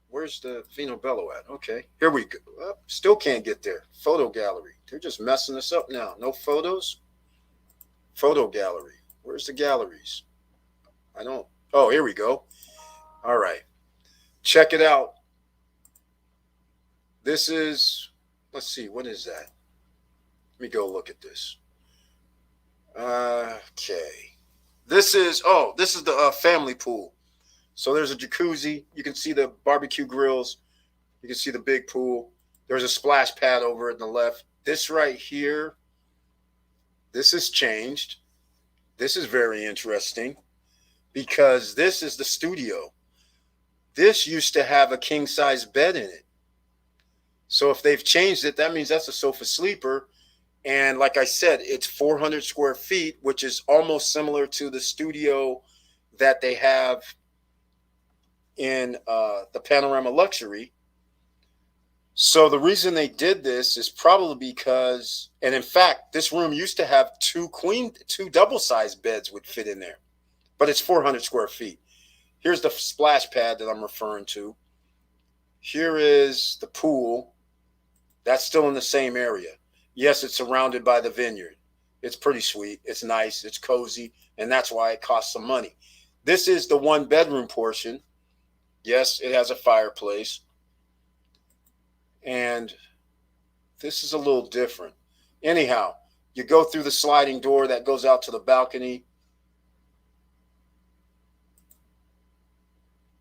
where's the Vino Bello at? Okay, here we go. Well, still can't get there. Photo gallery. They're just messing us up now. No photos? Photo gallery. Where's the galleries? Oh, here we go. All right. Check it out. This is, let's see, what is that? Let me go look at this. Okay. This is the family pool. So there's a jacuzzi. You can see the barbecue grills. You can see the big pool. There's a splash pad over at the left. This right here, this has changed. This is very interesting, because this is the studio. This used to have a king-size bed in it. So if they've changed it, that means that's a sofa sleeper. And like I said, it's 400 square feet, which is almost similar to the studio that they have in the Panorama Luxury. So the reason they did this is probably because, and in fact, this room used to have 2 double-sized beds would fit in there, but it's 400 square feet. Here's the splash pad that I'm referring to. Here is the pool. That's still in the same area. Yes, it's surrounded by the vineyard. It's pretty sweet. It's nice. It's cozy. And that's why it costs some money. This is the 1-bedroom portion. Yes, it has a fireplace. And this is a little different. Anyhow, you go through the sliding door that goes out to the balcony.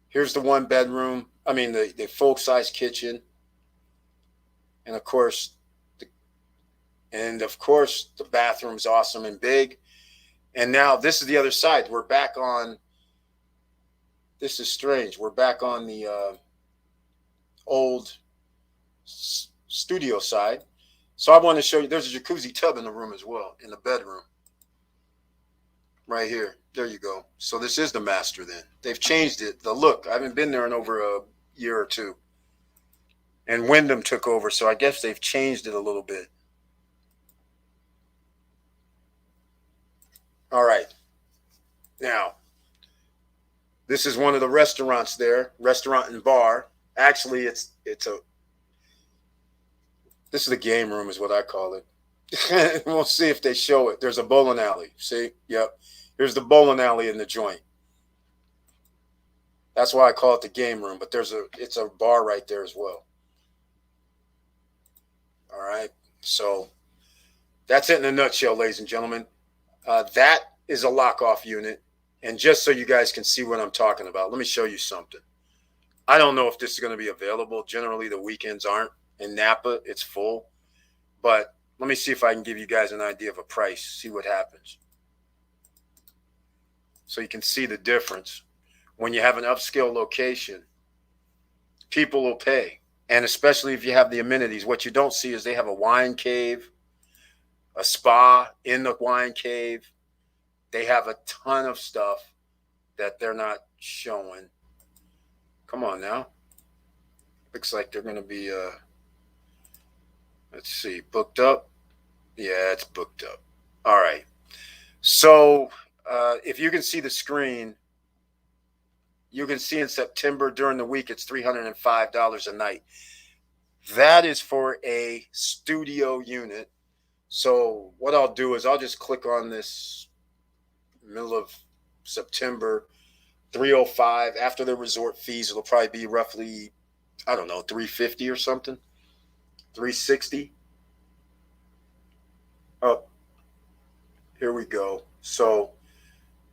Here's the 1-bedroom. I mean, the full-size kitchen. And of course, the bathroom's awesome and big. And now this is the other side. We're back on. This is strange. We're back on the old studio side. So I want to show you. There's a jacuzzi tub in the room as well, in the bedroom. Right here. There you go. So this is the master then. They've changed it. The look. I haven't been there in over a year or two. And Wyndham took over, so I guess they've changed it a little bit. All right. Now, this is one of the restaurants there, restaurant and bar. Actually, this is the game room is what I call it. We'll see if they show it. There's a bowling alley. See? Yep. Here's the bowling alley in the joint. That's why I call it the game room, but it's a bar right there as well. All right. So that's it in a nutshell, ladies and gentlemen. That is a lock-off unit. And just so you guys can see what I'm talking about, let me show you something. I don't know if this is going to be available. Generally, the weekends aren't. In Napa, it's full. But let me see if I can give you guys an idea of a price, see what happens. So you can see the difference. When you have an upscale location, people will pay. And especially if you have the amenities. What you don't see is they have a wine cave, a spa in the wine cave. They have a ton of stuff that they're not showing. Come on now. Looks like they're going to be, let's see, booked up. Yeah, it's booked up. All right. So if you can see the screen, you can see in September during the week, it's $305 a night. That is for a studio unit. So what I'll do is I'll just click on this middle of September, 305. After the resort fees, it'll probably be roughly, I don't know, 350 or something, 360. Oh, here we go. So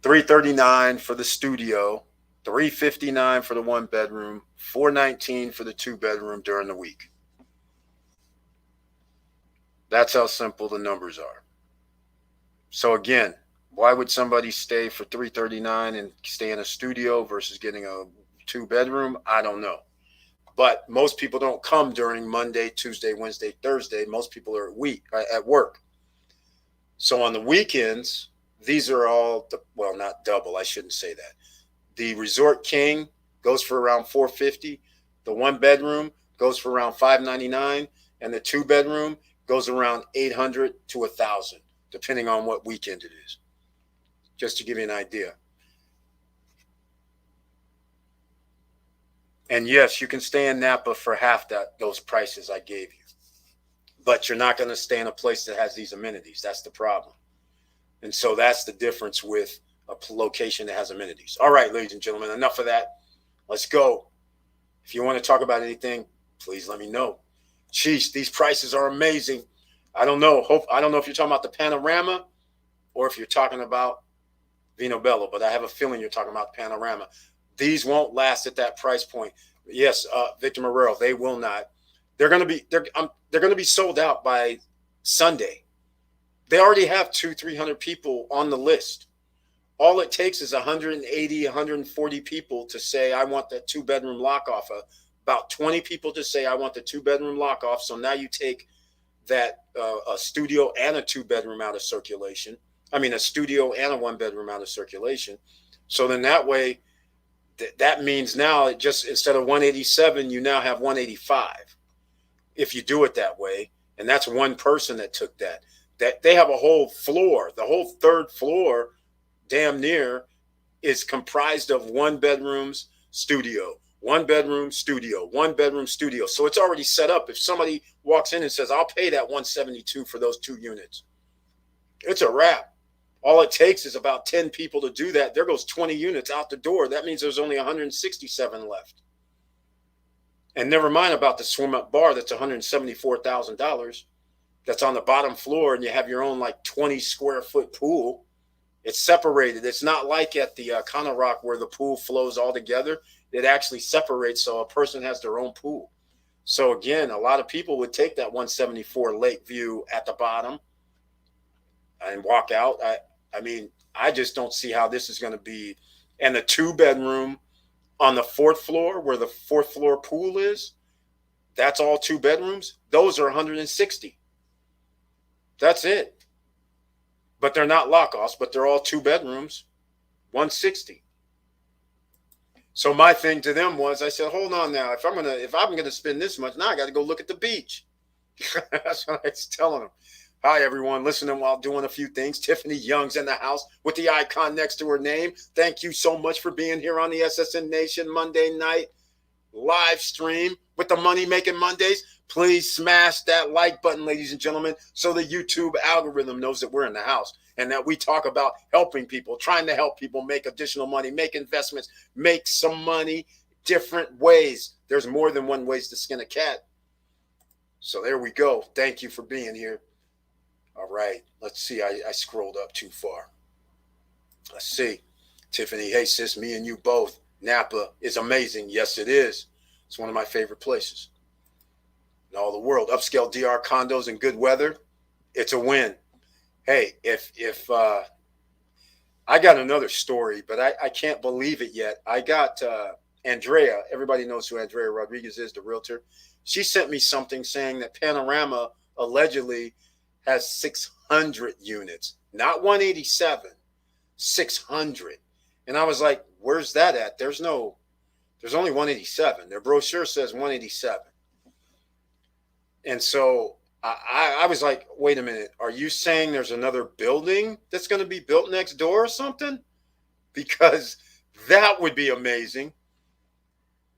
339 for the studio, 359 for the one bedroom, 419 for the two bedroom during the week. That's how simple the numbers are. So again, why would somebody stay for $339 and stay in a studio versus getting a two bedroom? I don't know. But most people don't come during Monday, Tuesday, Wednesday, Thursday. Most people are at work. So on the weekends, these are all, well, not double. I shouldn't say that. The Resort King goes for around $450. The one bedroom goes for around $599. And the two bedroom goes around $800 to $1,000, depending on what weekend it is. Just to give you an idea. And yes, you can stay in Napa for half those prices I gave you. But you're not going to stay in a place that has these amenities. That's the problem. And so that's the difference with a location that has amenities. All right, ladies and gentlemen, enough of that. Let's go. If you want to talk about anything, please let me know. Jeez, these prices are amazing. I don't know. I don't know if you're talking about the Panorama or if you're talking about Vino Bello, but I have a feeling you're talking about the Panorama. These won't last at that price point. Yes, Victor Morero, they will not. They're going to be sold out by Sunday. They already have 200-300 people on the list. All it takes is 180, 140 people to say, I want that two bedroom lock off. About 20 people to say, I want the two bedroom lock off. So now you take that a studio and a two bedroom out of circulation. I mean, a studio and a one bedroom out of circulation. So then that way, that means now it just, instead of 187, you now have 185 if you do it that way. And that's one person that took that they have a whole floor. The whole third floor damn near is comprised of one bedrooms, studio, one bedroom, studio, one bedroom, studio. So it's already set up. If somebody walks in and says, I'll pay that 172 for those two units, it's a wrap. All it takes is about 10 people to do that. There goes 20 units out the door. That means there's only 167 left. And never mind about the swim up bar that's $174,000. That's on the bottom floor, and you have your own like 20 square foot pool. It's separated. It's not like at the Cono Rock where the pool flows all together. It actually separates, so a person has their own pool. So again, a lot of people would take that 174 lake view at the bottom and walk out. I mean, I just don't see how this is going to be. And the 2-bedroom on the 4th floor, where the 4th floor pool is, that's all 2 bedrooms. Those are 160. That's it. But they're not lock-offs, but they're all 2 bedrooms, 160. So my thing to them was, I said, hold on now. If I'm gonna spend this much, now I got to go look at the beach. That's what I was telling them. Hi, everyone. Listening while doing a few things. Tiffany Young's in the house with the icon next to her name. Thank you so much for being here on the SSN Nation Monday night live stream with the Money Making Mondays. Please smash that like button, ladies and gentlemen, so the YouTube algorithm knows that we're in the house and that we talk about helping people, trying to help people make additional money, make investments, make some money different ways. There's more than one ways to skin a cat. So there we go. Thank you for being here. All right, let's see. I scrolled up too far. Let's see. Tiffany, hey, sis, me and you both. Napa is amazing. Yes, it is. It's one of my favorite places in all the world. Upscale DR condos and good weather. It's a win. Hey, if I got another story, but I can't believe it yet. I got Andrea. Everybody knows who Andrea Rodriguez is, the realtor. She sent me something saying that Panorama allegedly has 600 units, not 187, 600. And I was like, where's that at? There's only 187. Their brochure says 187. And so I was like, wait a minute. Are you saying there's another building that's going to be built next door or something? Because that would be amazing.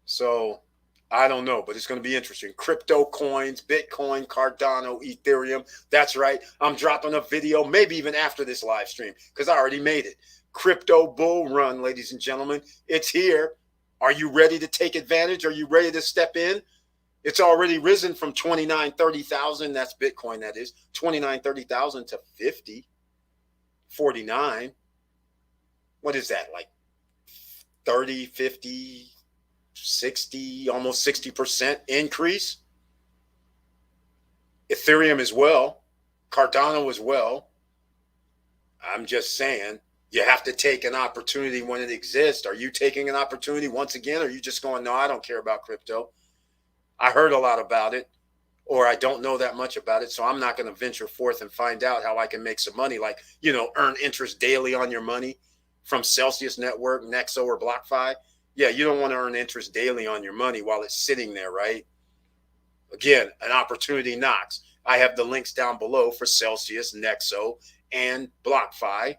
So I don't know, but it's going to be interesting. Crypto coins, Bitcoin, Cardano, Ethereum. That's right. I'm dropping a video, maybe even after this live stream, because I already made it. Crypto bull run, ladies and gentlemen. It's here. Are you ready to take advantage? Are you ready to step in? It's already risen from 29, 30,000. That's Bitcoin, that is. 29, 30,000 to 50, 49. What is that? Like 30, 50, 60, almost 60% increase. Ethereum as well. Cardano as well. I'm just saying, you have to take an opportunity when it exists. Are you taking an opportunity once again? Or are you just going, no, I don't care about crypto. I heard a lot about it, or I don't know that much about it, so I'm not going to venture forth and find out how I can make some money, like, earn interest daily on your money from Celsius Network, Nexo, or BlockFi. Yeah, you don't want to earn interest daily on your money while it's sitting there, right? Again, an opportunity knocks. I have the links down below for Celsius, Nexo, and BlockFi.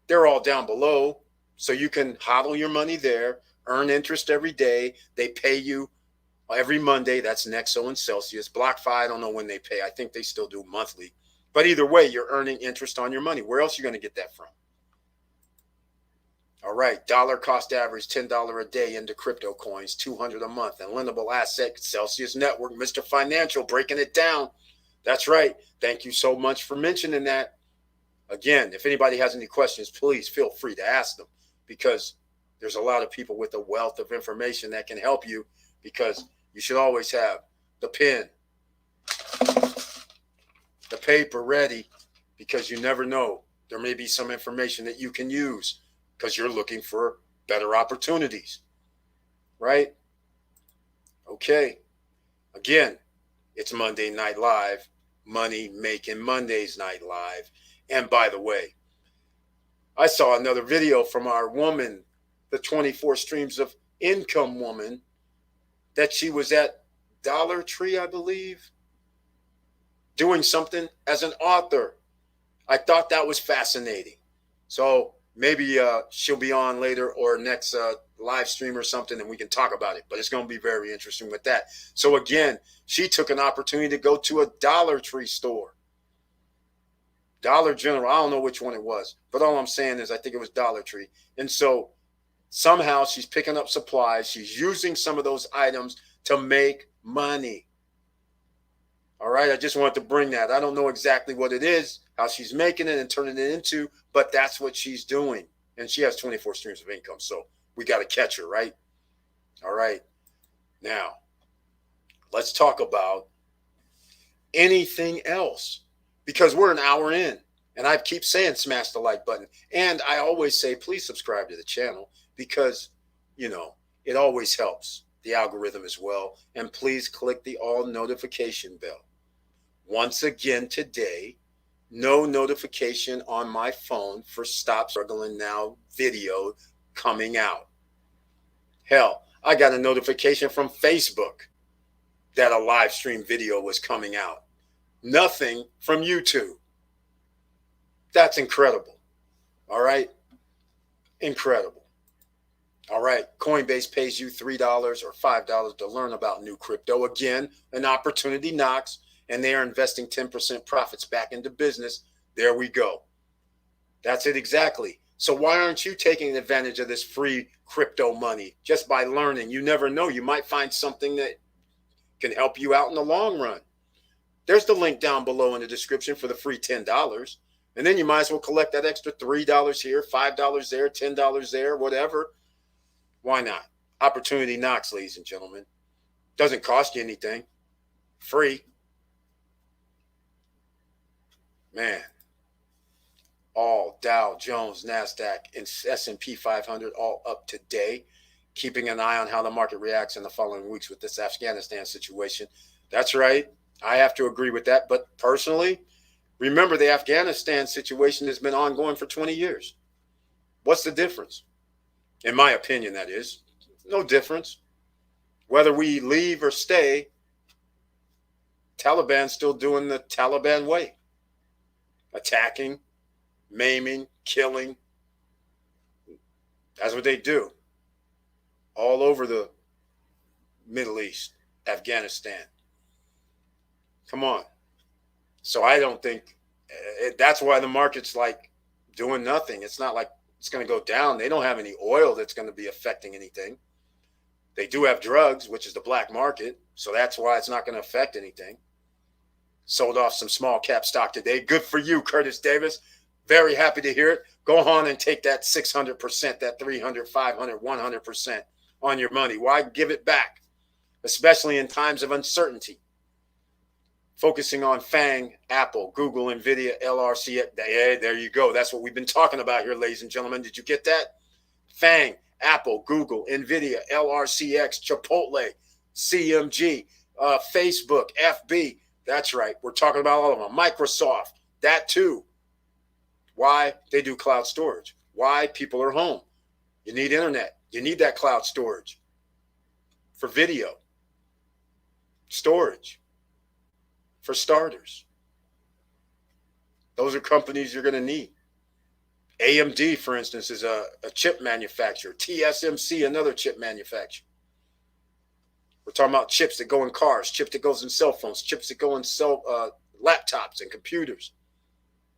They're all down below, so you can hodl your money there, earn interest every day. They pay you every Monday. That's Nexo and Celsius. BlockFi, I don't know when they pay. I think they still do monthly. But either way, you're earning interest on your money. Where else are you going to get that from? All right, dollar cost average, $10 a day into crypto coins, $200 a month, and lendable asset, Celsius Network, Mr. Financial, breaking it down. That's right. Thank you so much for mentioning that. Again, if anybody has any questions, please feel free to ask them, because there's a lot of people with a wealth of information that can help you, because you should always have the pen, the paper ready, because you never know. There may be some information that you can use because you're looking for better opportunities, right? Okay. Again, it's Monday Night Live, Money Making Mondays Night Live. And by the way, I saw another video from our woman, the 24 Streams of Income woman, that she was at Dollar Tree, I believe, doing something as an author. I thought that was fascinating. So maybe she'll be on later or next live stream or something, and we can talk about it. But it's going to be very interesting with that. So again, she took an opportunity to go to a Dollar Tree store. Dollar General, I don't know which one it was. But all I'm saying is I think it was Dollar Tree. And so somehow she's picking up supplies. She's using some of those items to make money. All right, I just wanted to bring that. I don't know exactly what it is, how she's making it and turning it into, but that's what she's doing. And she has 24 streams of income, so we got to catch her, right? All right. Now, let's talk about anything else, because we're an hour in. And I keep saying smash the like button. And I always say, please subscribe to the channel because, it always helps the algorithm as well. And please click the all notification bell. Once again today, no notification on my phone for Stop Struggling Now video coming out. Hell, I got a notification from Facebook that a live stream video was coming out. Nothing from YouTube. That's incredible. All right. Incredible. All right. Coinbase pays you $3 or $5 to learn about new crypto. Again, an opportunity knocks, and they are investing 10% profits back into business. There we go. That's it exactly. So why aren't you taking advantage of this free crypto money just by learning? You never know. You might find something that can help you out in the long run. There's the link down below in the description for the free $10. And then you might as well collect that extra $3 here, $5 there, $10 there, whatever. Why not? Opportunity knocks, ladies and gentlemen. Doesn't cost you anything. Free. Man. All Dow Jones, NASDAQ, and S&P 500 all up today. Keeping an eye on how the market reacts in the following weeks with this Afghanistan situation. That's right. I have to agree with that. But personally, remember, the Afghanistan situation has been ongoing for 20 years. What's the difference? In my opinion, that is. No difference. Whether we leave or stay, Taliban's still doing the Taliban way. Attacking, maiming, killing. That's what they do. All over the Middle East, Afghanistan. Come on. So I don't think that's why the market's like doing nothing. It's not like it's going to go down. They don't have any oil that's going to be affecting anything. They do have drugs, which is the black market. So that's why it's not going to affect anything. Sold off some small cap stock today. Good for you, Curtis Davis. Very happy to hear it. Go on and take that 600%, that 300, 500, 100% on your money. Why give it back? Especially in times of uncertainty. Focusing on FANG, Apple, Google, NVIDIA, LRC. Hey, there you go. That's what we've been talking about here, ladies and gentlemen. Did you get that? FANG, Apple, Google, NVIDIA, LRCX, Chipotle, CMG, Facebook, FB. That's right. We're talking about all of them. Microsoft, that too. Why? They do cloud storage. Why? People are home. You need internet. You need that cloud storage for video storage. For starters, those are companies you're going to need. AMD, for instance, is a chip manufacturer. TSMC, another chip manufacturer. We're talking about chips that go in cars, chips that goes in cell phones, chips that go in laptops and computers,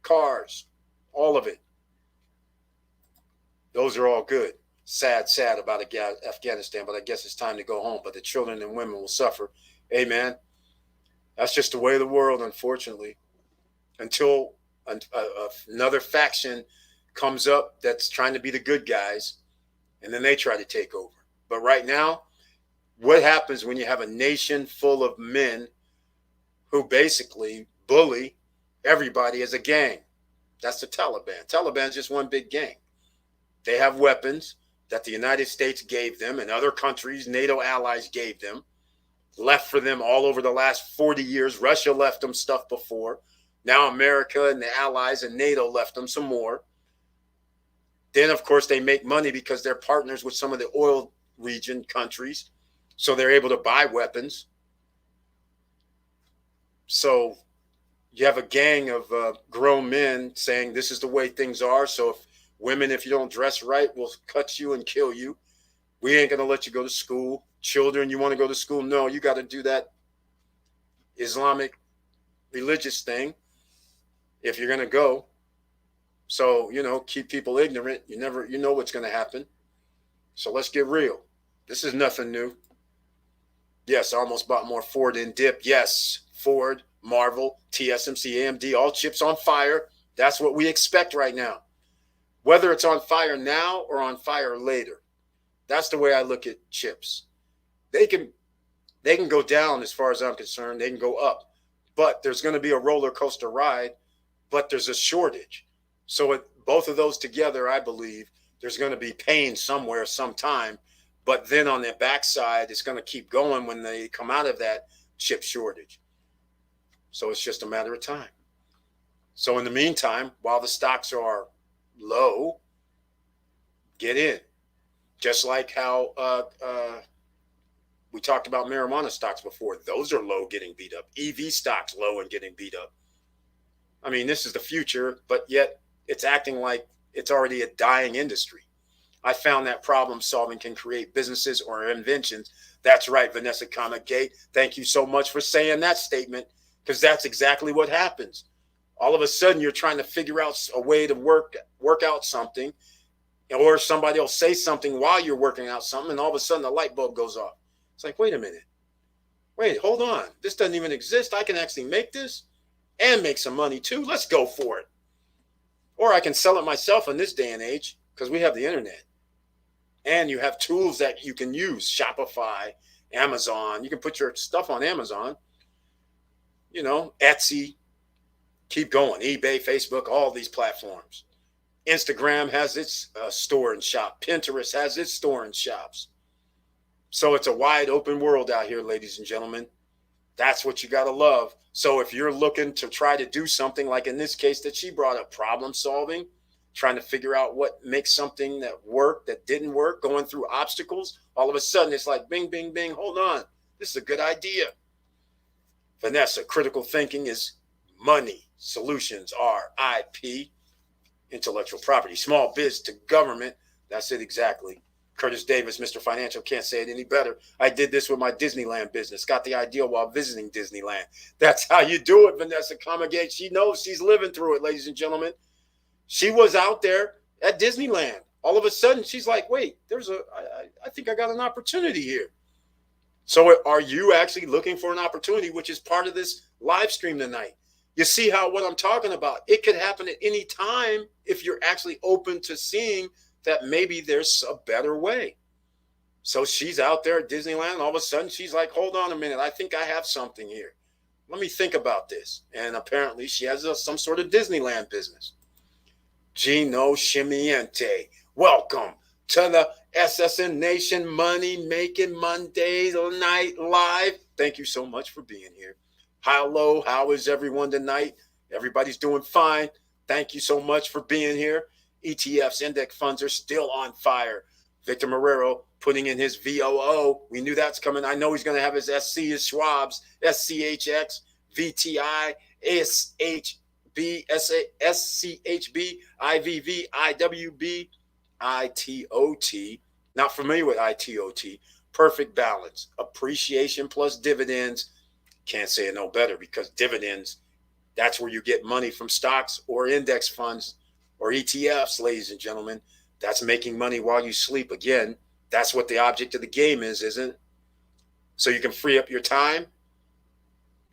cars, all of it. Those are all good. Sad about Afghanistan, but I guess it's time to go home. But the children and women will suffer. Hey, man. That's just the way of the world, unfortunately, until another faction comes up that's trying to be the good guys, and then they try to take over. But right now, what happens when you have a nation full of men who basically bully everybody as a gang? That's the Taliban. Taliban's just one big gang. They have weapons that the United States gave them and other countries, NATO allies gave them. Left for them all over the last 40 years. Russia left them stuff before. Now America and the allies and NATO left them some more. Then, of course, they make money because they're partners with some of the oil region countries. So they're able to buy weapons. So you have a gang of grown men saying this is the way things are. So if women, if you don't dress right, will cut you and kill you. We ain't going to let you go to school. Children, you want to go to school? No, you got to do that Islamic religious thing if you're going to go. So, keep people ignorant. You know what's going to happen. So let's get real. This is nothing new. Yes, I almost bought more Ford in dip. Yes, Ford, Marvel, TSMC, AMD, all chips on fire. That's what we expect right now. Whether it's on fire now or on fire later. That's the way I look at chips. They can go down as far as I'm concerned. They can go up. But there's going to be a roller coaster ride, but there's a shortage. So both of those together, I believe, there's going to be pain somewhere, sometime. But then on the backside, it's going to keep going when they come out of that chip shortage. So it's just a matter of time. So in the meantime, while the stocks are low, get in. Just like how we talked about marijuana stocks before. Those are low, getting beat up. EV stocks low and getting beat up. I mean, this is the future, but yet it's acting like it's already a dying industry. I found that problem solving can create businesses or inventions. That's right, Vanessa Gate. Thank you so much for saying that statement, because that's exactly what happens. All of a sudden, you're trying to figure out a way to work out something, or somebody will say something while you're working out something, and all of a sudden the light bulb goes off. It's like, wait a minute. Wait, hold on. This doesn't even exist. I can actually make this and make some money too. Let's go for it. Or I can sell it myself in this day and age, because we have the internet. And you have tools that you can use. Shopify, Amazon. You can put your stuff on Amazon. You know, Etsy. Keep going. eBay, Facebook, all these platforms. Instagram has its store and shop. Pinterest has its store and shops. So it's a wide open world out here, ladies and gentlemen. That's what you got to love. So if you're looking to try to do something like in this case that she brought up, problem solving, trying to figure out what makes something that worked, that didn't work, going through obstacles, all of a sudden it's like bing, bing, bing, hold on. This is a good idea. Vanessa, critical thinking is money. Solutions are IP, intellectual property, small biz to government. That's it exactly. Curtis Davis, Mr. Financial, can't say it any better. I did this with my Disneyland business. Got the idea while visiting Disneyland. That's how you do it, Vanessa Comagate. She knows, she's living through it, ladies and gentlemen. She was out there at Disneyland. All of a sudden, she's like, wait, I think I got an opportunity here. So are you actually looking for an opportunity, which is part of this live stream tonight? You see how what I'm talking about, it could happen at any time if you're actually open to seeing that maybe there's a better way. So she's out there at Disneyland, and all of a sudden she's like, hold on a minute, I think I have something here. Let me think about this. And apparently she has some sort of Disneyland business. Gino Shimiente, welcome to the SSN Nation Money Making Mondays Night Live. Thank you so much for being here. Hello, how is everyone tonight? Everybody's doing fine. Thank you so much for being here. ETFs, index funds are still on fire. Victor Marrero putting in his VOO. We knew that's coming. I know he's going to have his SC, his Schwab's, SCHX, VTI, SHB, SCHB, IVV, IWB, ITOT. Not familiar with ITOT. Perfect balance. Appreciation plus dividends. Can't say it no better, because dividends, that's where you get money from stocks or index funds or ETFs, ladies and gentlemen. That's making money while you sleep. Again, that's what the object of the game is, isn't it? So you can free up your time.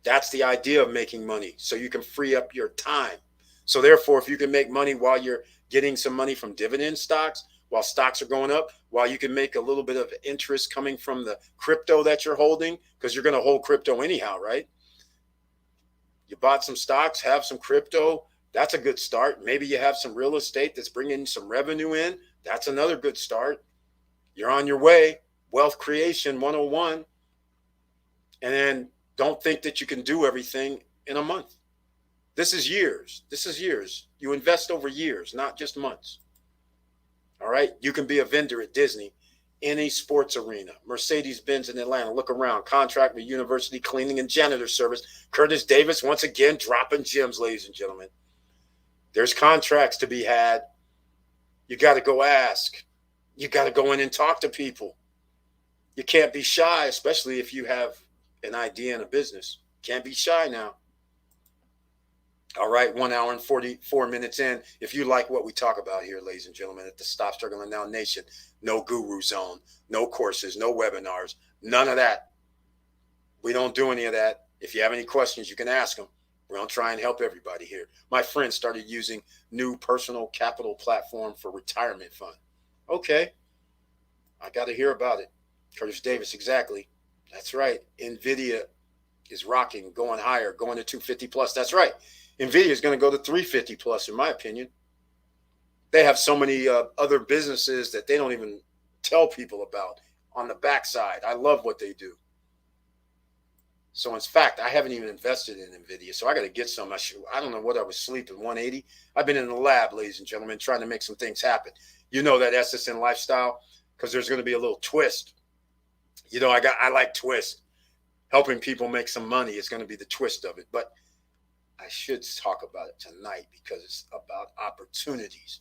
That's the idea of making money. So you can free up your time. So therefore, if you can make money while you're getting some money from dividend stocks, while stocks are going up, while you can make a little bit of interest coming from the crypto that you're holding, because you're going to hold crypto anyhow, right? You bought some stocks, have some crypto. That's a good start. Maybe you have some real estate that's bringing some revenue in. That's another good start. You're on your way. Wealth creation 101. And then don't think that you can do everything in a month. This is years. This is years. You invest over years, not just months. All right. You can be a vendor at Disney, any sports arena, Mercedes-Benz in Atlanta. Look around. Contract with University Cleaning and Janitor Service. Curtis Davis, once again, dropping gems, ladies and gentlemen. There's contracts to be had. You got to go ask. You got to go in and talk to people. You can't be shy, especially if you have an idea in a business. Can't be shy now. All right, 1 hour and 44 minutes in. If you like what we talk about here, ladies and gentlemen, at the Stop Struggling Now Nation, no guru zone, no courses, no webinars, none of that. We don't do any of that. If you have any questions, you can ask them. We're going to try and help everybody here. My friend started using new personal capital platform for retirement fund. Okay. I got to hear about it. Curtis Davis, exactly. That's right. NVIDIA is rocking, going higher, going to 250 plus. That's right. NVIDIA is going to go to 350 plus, in my opinion. They have so many other businesses that they don't even tell people about on the backside. I love what they do. So in fact, I haven't even invested in NVIDIA, so I got to get some. I don't know what I was sleeping, 180. I've been in the lab, ladies and gentlemen, trying to make some things happen. You know that SSN lifestyle, because there's going to be a little twist. You know, I like twist. Helping people make some money is going to be the twist of it. But I should talk about it tonight because it's about opportunities,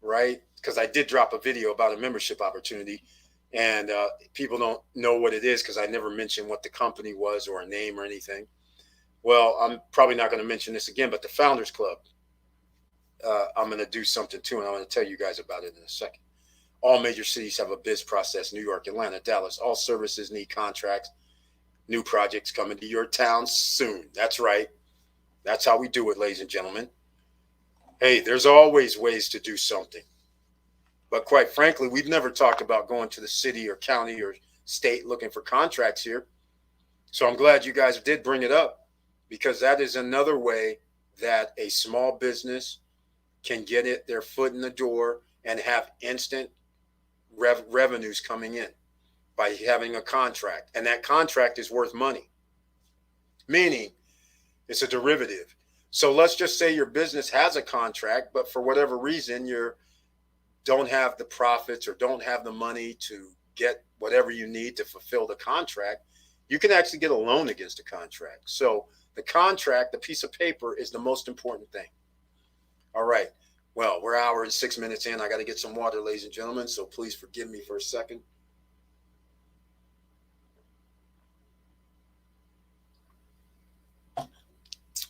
right? Because I did drop a video about a membership opportunity, and people don't know what it is because I never mentioned what the company was or a name or anything. Well, I'm probably not going to mention this again, but the Founders Club, I'm going to do something too, and I'm going to tell you guys about it in a second. All major cities have a biz process: New York, Atlanta, Dallas. All services need contracts. New projects coming to your town soon. That's right. That's how we do it, ladies and gentlemen. Hey, there's always ways to do something. But quite frankly, we've never talked about going to the city or county or state looking for contracts here. So I'm glad you guys did bring it up, because that is another way that a small business can get their foot in the door and have instant revenues coming in by having a contract. And that contract is worth money, meaning it's a derivative. So let's just say your business has a contract, but for whatever reason, you don't have the profits or don't have the money to get whatever you need to fulfill the contract. You can actually get a loan against the contract. So the contract, the piece of paper, is the most important thing. All right. Well, we're an hour and 6 minutes in. I got to get some water, ladies and gentlemen. So please forgive me for a second.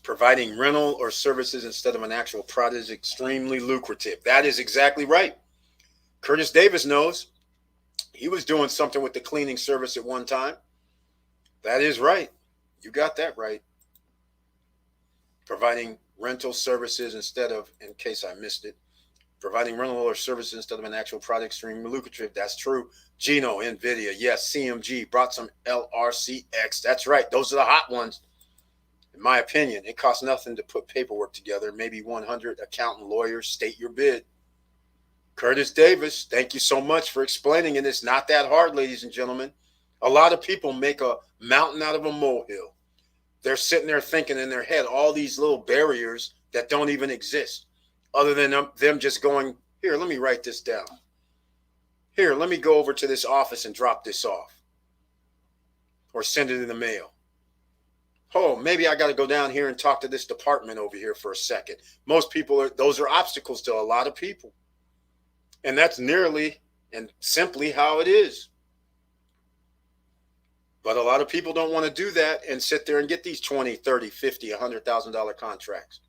Providing rental or services instead of an actual product is extremely lucrative. That is exactly right. Curtis Davis knows. He was doing something with the cleaning service at one time. That is right. You got that right. Providing rental services instead of, in case I missed it, providing rental or services instead of an actual product, extremely lucrative. That's true. Gino, NVIDIA, yes. CMG brought some LRCX. That's right. Those are the hot ones. In my opinion, it costs nothing to put paperwork together. Maybe 100 accountant lawyers state your bid. Curtis Davis, thank you so much for explaining it. It's not that hard, ladies and gentlemen. A lot of people make a mountain out of a molehill. They're sitting there thinking in their head all these little barriers that don't even exist, other than them just going, here, let me write this down. Here, let me go over to this office and drop this off or send it in the mail. Oh, maybe I got to go down here and talk to this department over here for a second. Most people, those are obstacles to a lot of people. And that's nearly and simply how it is. But a lot of people don't want to do that and sit there and get these $20, $30, $50, $100,000 contracts.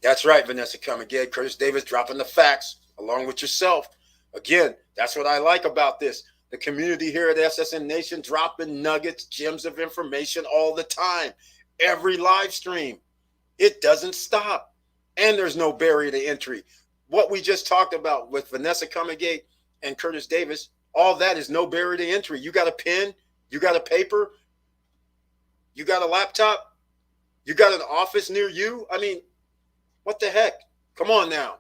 That's right, Vanessa Comagay. Curtis Davis dropping the facts along with yourself. Again, that's what I like about this. The community here at SSN Nation dropping nuggets, gems of information all the time. Every live stream. It doesn't stop. And there's no barrier to entry. What we just talked about with Vanessa Comagay and Curtis Davis, all that is no barrier to entry. You got a pen, you got a paper, you got a laptop, you got an office near you. I mean, what the heck? Come on now.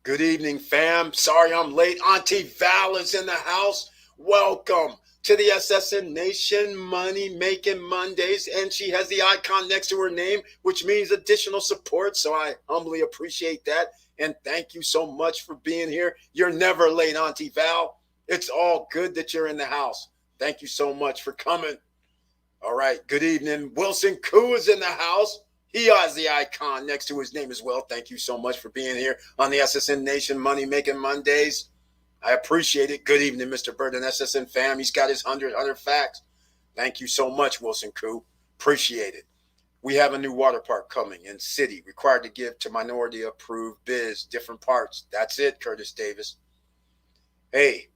Good evening, fam. Sorry I'm late. Auntie Val is in the house. Welcome to the SSN Nation Money Making Mondays. And she has the icon next to her name, which means additional support. So I humbly appreciate that. And thank you so much for being here. You're never late, Auntie Val. It's all good that you're in the house. Thank you so much for coming. All right. Good evening. Wilson Koo is in the house. He has the icon next to his name as well. Thank you so much for being here on the SSN Nation Money Making Mondays. I appreciate it. Good evening, Mr. Bird and SSN fam. He's got his 100 facts. Thank you so much, Wilson Koo. Appreciate it. We have a new water park coming in city, required to give to minority approved biz, different parts. That's it, Curtis Davis. Hey,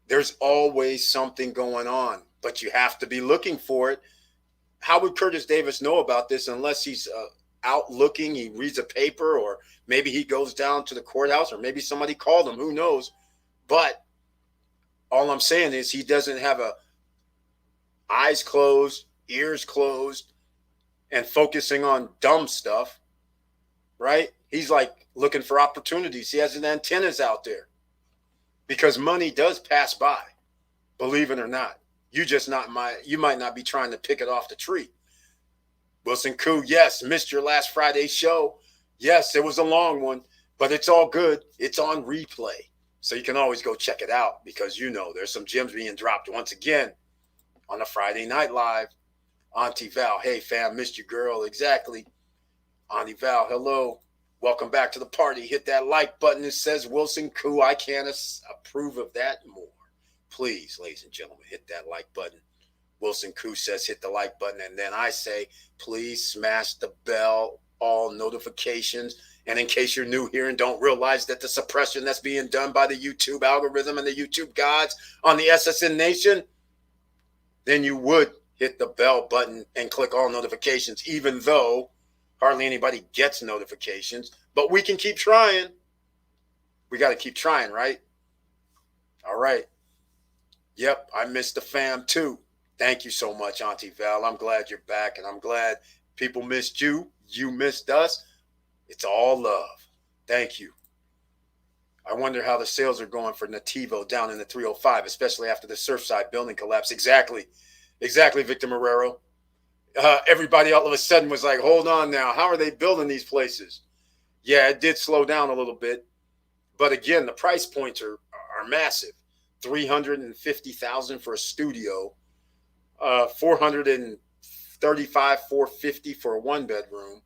there's always something going on, but you have to be looking for it. How would Curtis Davis know about this unless he's out looking, he reads a paper, or maybe he goes down to the courthouse, or maybe somebody called him, who knows? But All I'm saying is he doesn't have eyes closed, ears closed, and focusing on dumb stuff, right? He's like looking for opportunities. He has his antennas out there because money does pass by, believe it or not. You might not be trying to pick it off the tree. Wilson Koo, yes, missed your last Friday show. Yes, it was a long one, but it's all good. It's on replay. So you can always go check it out because there's some gems being dropped once again on a Friday Night Live. Auntie Val, hey fam, missed you girl. Exactly. Auntie Val, hello. Welcome back to the party. Hit that like button. It says Wilson Koo. I can't approve of that more. Please, ladies and gentlemen, hit that like button. Wilson Koo says hit the like button. And then I say, please smash the bell, all notifications. And in case you're new here and don't realize that the suppression that's being done by the YouTube algorithm and the YouTube gods on the SSN Nation, then you would hit the bell button and click all notifications, even though hardly anybody gets notifications. But we can keep trying. We got to keep trying, right? All right. Yep, I missed the fam too. Thank you so much, Auntie Val. I'm glad you're back, and I'm glad people missed you. You missed us. It's all love. Thank you. I wonder how the sales are going for Nativo down in the 305, especially after the Surfside building collapse. Exactly, Victor Marrero. Everybody all of a sudden was like, hold on now. How are they building these places? Yeah, it did slow down a little bit. But again, the price points are massive. $350,000 for a studio, $435, $450 for a one bedroom,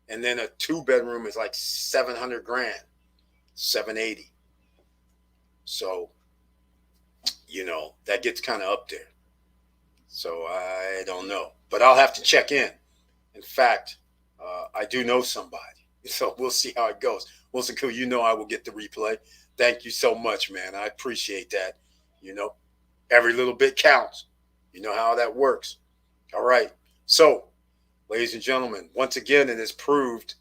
and then a two bedroom is like $700,000, $780,000. So, that gets kind of up there. So I don't know, but I'll have to check in. In fact, I do know somebody, so we'll see how it goes. Wilson Koo, I will get the replay. Thank you so much, man. I appreciate that. Every little bit counts. You know how that works. All right. So, ladies and gentlemen, once again, it is proved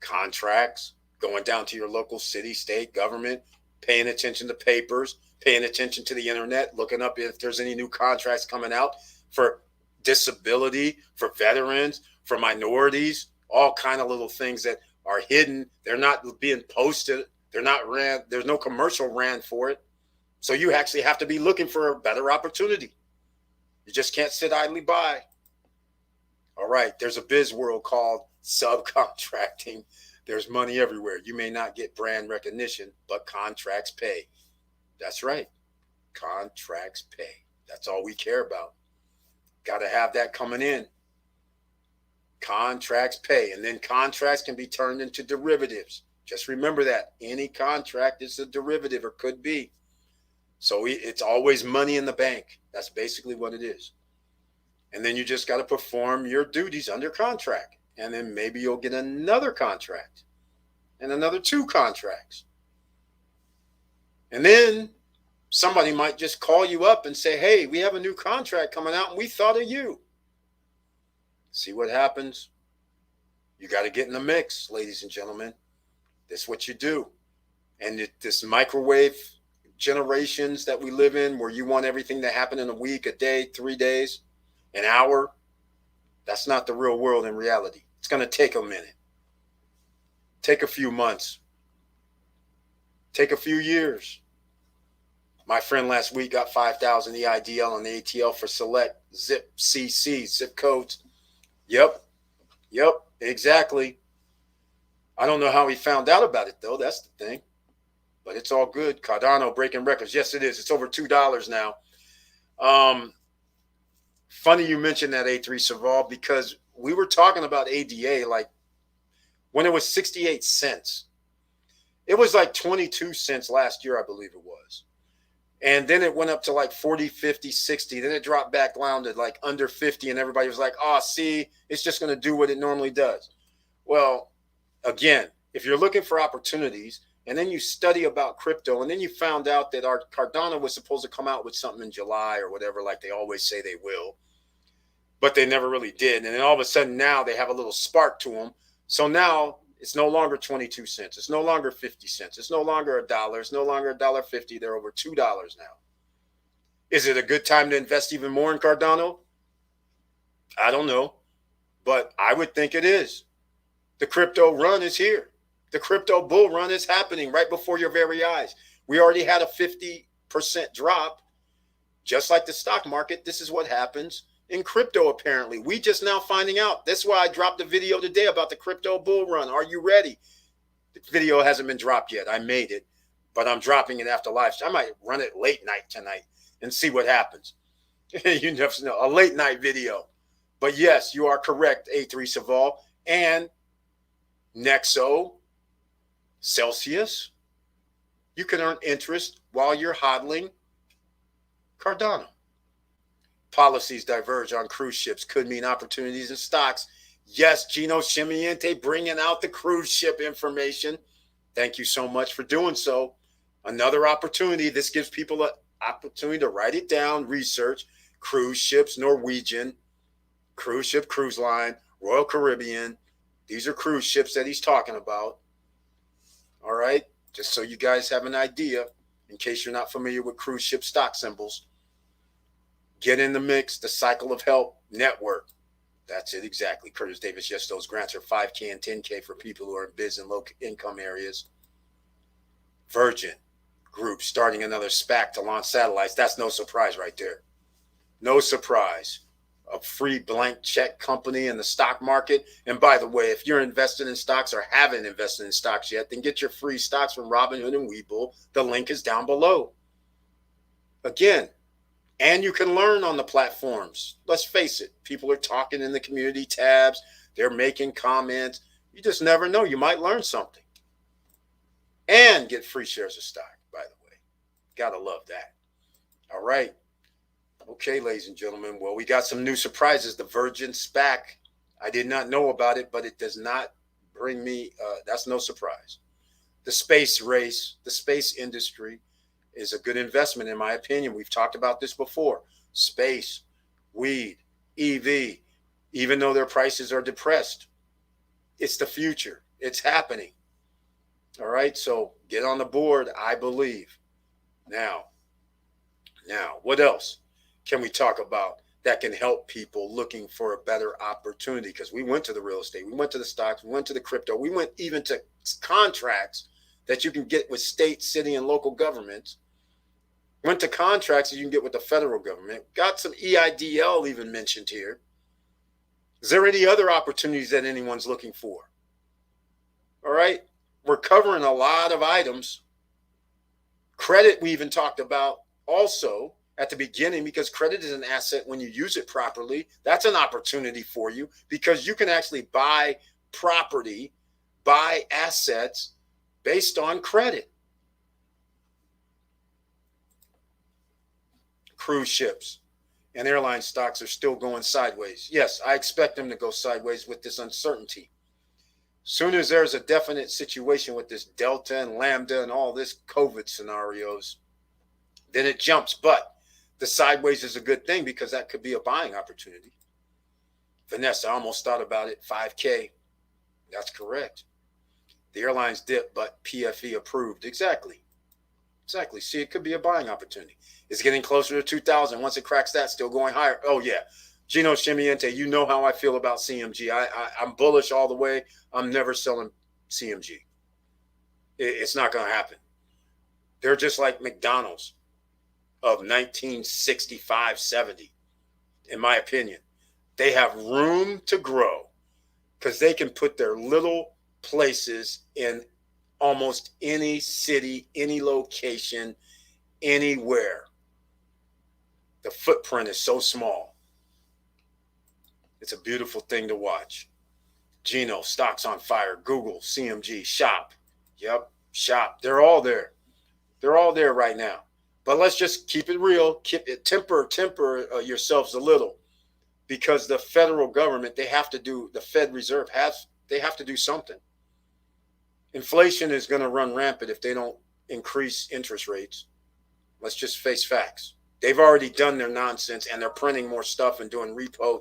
contracts, going down to your local city, state, government, paying attention to papers, paying attention to the internet, looking up if there's any new contracts coming out for disability, for veterans, for minorities, all kind of little things that are hidden. They're not being posted. They're not ran. There's no commercial ran for it. So you actually have to be looking for a better opportunity. You just can't sit idly by. All right. There's a biz world called subcontracting. There's money everywhere. You may not get brand recognition, but contracts pay. That's right. Contracts pay. That's all we care about. Got to have that coming in. Contracts pay. And then contracts can be turned into derivatives. Just remember that. Any contract is a derivative or could be. So it's always money in the bank. That's basically what it is. And then you just got to perform your duties under contract. And then maybe you'll get another contract and another 2 contracts. And then somebody might just call you up and say, hey, we have a new contract coming out and we thought of you. See what happens? You got to get in the mix, ladies and gentlemen. That's what you do. And this microwave generations that we live in, where you want everything to happen in a week, a day, 3 days, an hour, that's not the real world in reality. It's going to take a minute. Take a few months. Take a few years. My friend last week got 5,000 EIDL and ATL for select zip CC, zip codes. Yep, exactly. I don't know how he found out about it, though. That's the thing. But it's all good. Cardano breaking records. Yes, it is. It's over $2 now. Funny you mentioned that, A3 Saval, because we were talking about ADA like when it was 68 cents. It was like 22 cents last year, I believe it was. And then it went up to like 40, 50, 60. Then it dropped back down to like under 50. And everybody was like, oh, see, it's just going to do what it normally does. Well, again, if you're looking for opportunities and then you study about crypto and then you found out that our Cardano was supposed to come out with something in July or whatever, like they always say they will, but they never really did. And then all of a sudden now they have a little spark to them. So now it's no longer 22 cents. It's no longer 50 cents. It's no longer $1. It's no longer $1.50. They're over $2 now. Is it a good time to invest even more in Cardano? I don't know, but I would think it is. The crypto run is here. The crypto bull run is happening right before your very eyes. We already had a 50% drop. Just like the stock market, this is what happens in crypto, apparently. We just now finding out. That's why I dropped a video today about the crypto bull run. Are you ready? The video hasn't been dropped yet. I made it, but I'm dropping it after live. I might run it late night tonight and see what happens. You never know. A late night video. But yes, you are correct, A3 Saval. And Nexo, Celsius, you can earn interest while you're hodling Cardano. Policies diverge on cruise ships could mean opportunities in stocks. Yes, Gino Scimiente bringing out the cruise ship information. Thank you so much for doing so. Another opportunity. This gives people an opportunity to write it down, research. Cruise ships, Norwegian, cruise ship, cruise line, Royal Caribbean. These are cruise ships that he's talking about. All right, just so you guys have an idea, in case you're not familiar with cruise ship stock symbols. Get in the mix, the Cycle of Help Network. That's it exactly. Curtis Davis, yes, those grants are 5K and 10K for people who are in biz and low income areas. Virgin Group starting another SPAC to launch satellites. That's no surprise right there. No surprise. A free blank check company in the stock market. And by the way, if you're invested in stocks or haven't invested in stocks yet, then get your free stocks from Robinhood and Webull. The link is down below. Again, and you can learn on the platforms. Let's face it, people are talking in the community tabs. They're making comments. You just never know. You might learn something. And get free shares of stock, by the way. Gotta love that. All right. Okay, ladies and gentlemen. Well, we got some new surprises. The Virgin SPAC. I did not know about it, but it does not bring me, that's no surprise. The space race, the space industry is a good investment, in my opinion. We've talked about this before. Space, weed, EV, even though their prices are depressed, it's the future. It's happening. All right, so get on the board, I believe. Now, what else can we talk about that can help people looking for a better opportunity? Because we went to the real estate, we went to the stocks, we went to the crypto, we went even to contracts that you can get with state, city, and local governments. Went to contracts that you can get with the federal government. Got some EIDL even mentioned here. Is there any other opportunities that anyone's looking for? All right. We're covering a lot of items. Credit we even talked about also at the beginning, because credit is an asset when you use it properly. That's an opportunity for you because you can actually buy property, buy assets based on credit. Cruise ships and airline stocks are still going sideways. Yes, I expect them to go sideways with this uncertainty. Soon as there's a definite situation with this Delta and Lambda and all this COVID scenarios, then it jumps. But the sideways is a good thing because that could be a buying opportunity. Vanessa, I almost thought about it. 5K. That's correct. The airlines dip, but PFE approved. Exactly. See, it could be a buying opportunity. It's getting closer to 2,000. Once it cracks that, still going higher. Oh, yeah. Gino Scimiente, you know how I feel about CMG. I'm bullish all the way. I'm never selling CMG. It's not going to happen. They're just like McDonald's of 1965, 70, in my opinion. They have room to grow because they can put their little places in almost any city, any location, anywhere. The footprint is so small. It's a beautiful thing to watch. Gino, stocks on fire, Google, CMG, shop. Yep, shop. They're all there. They're all there right now. But let's just keep it real. Keep it, temper yourselves a little, because the federal government, they have to do, the Fed Reserve they have to do something. Inflation is going to run rampant if they don't increase interest rates. Let's just face facts. They've already done their nonsense and they're printing more stuff and doing repo.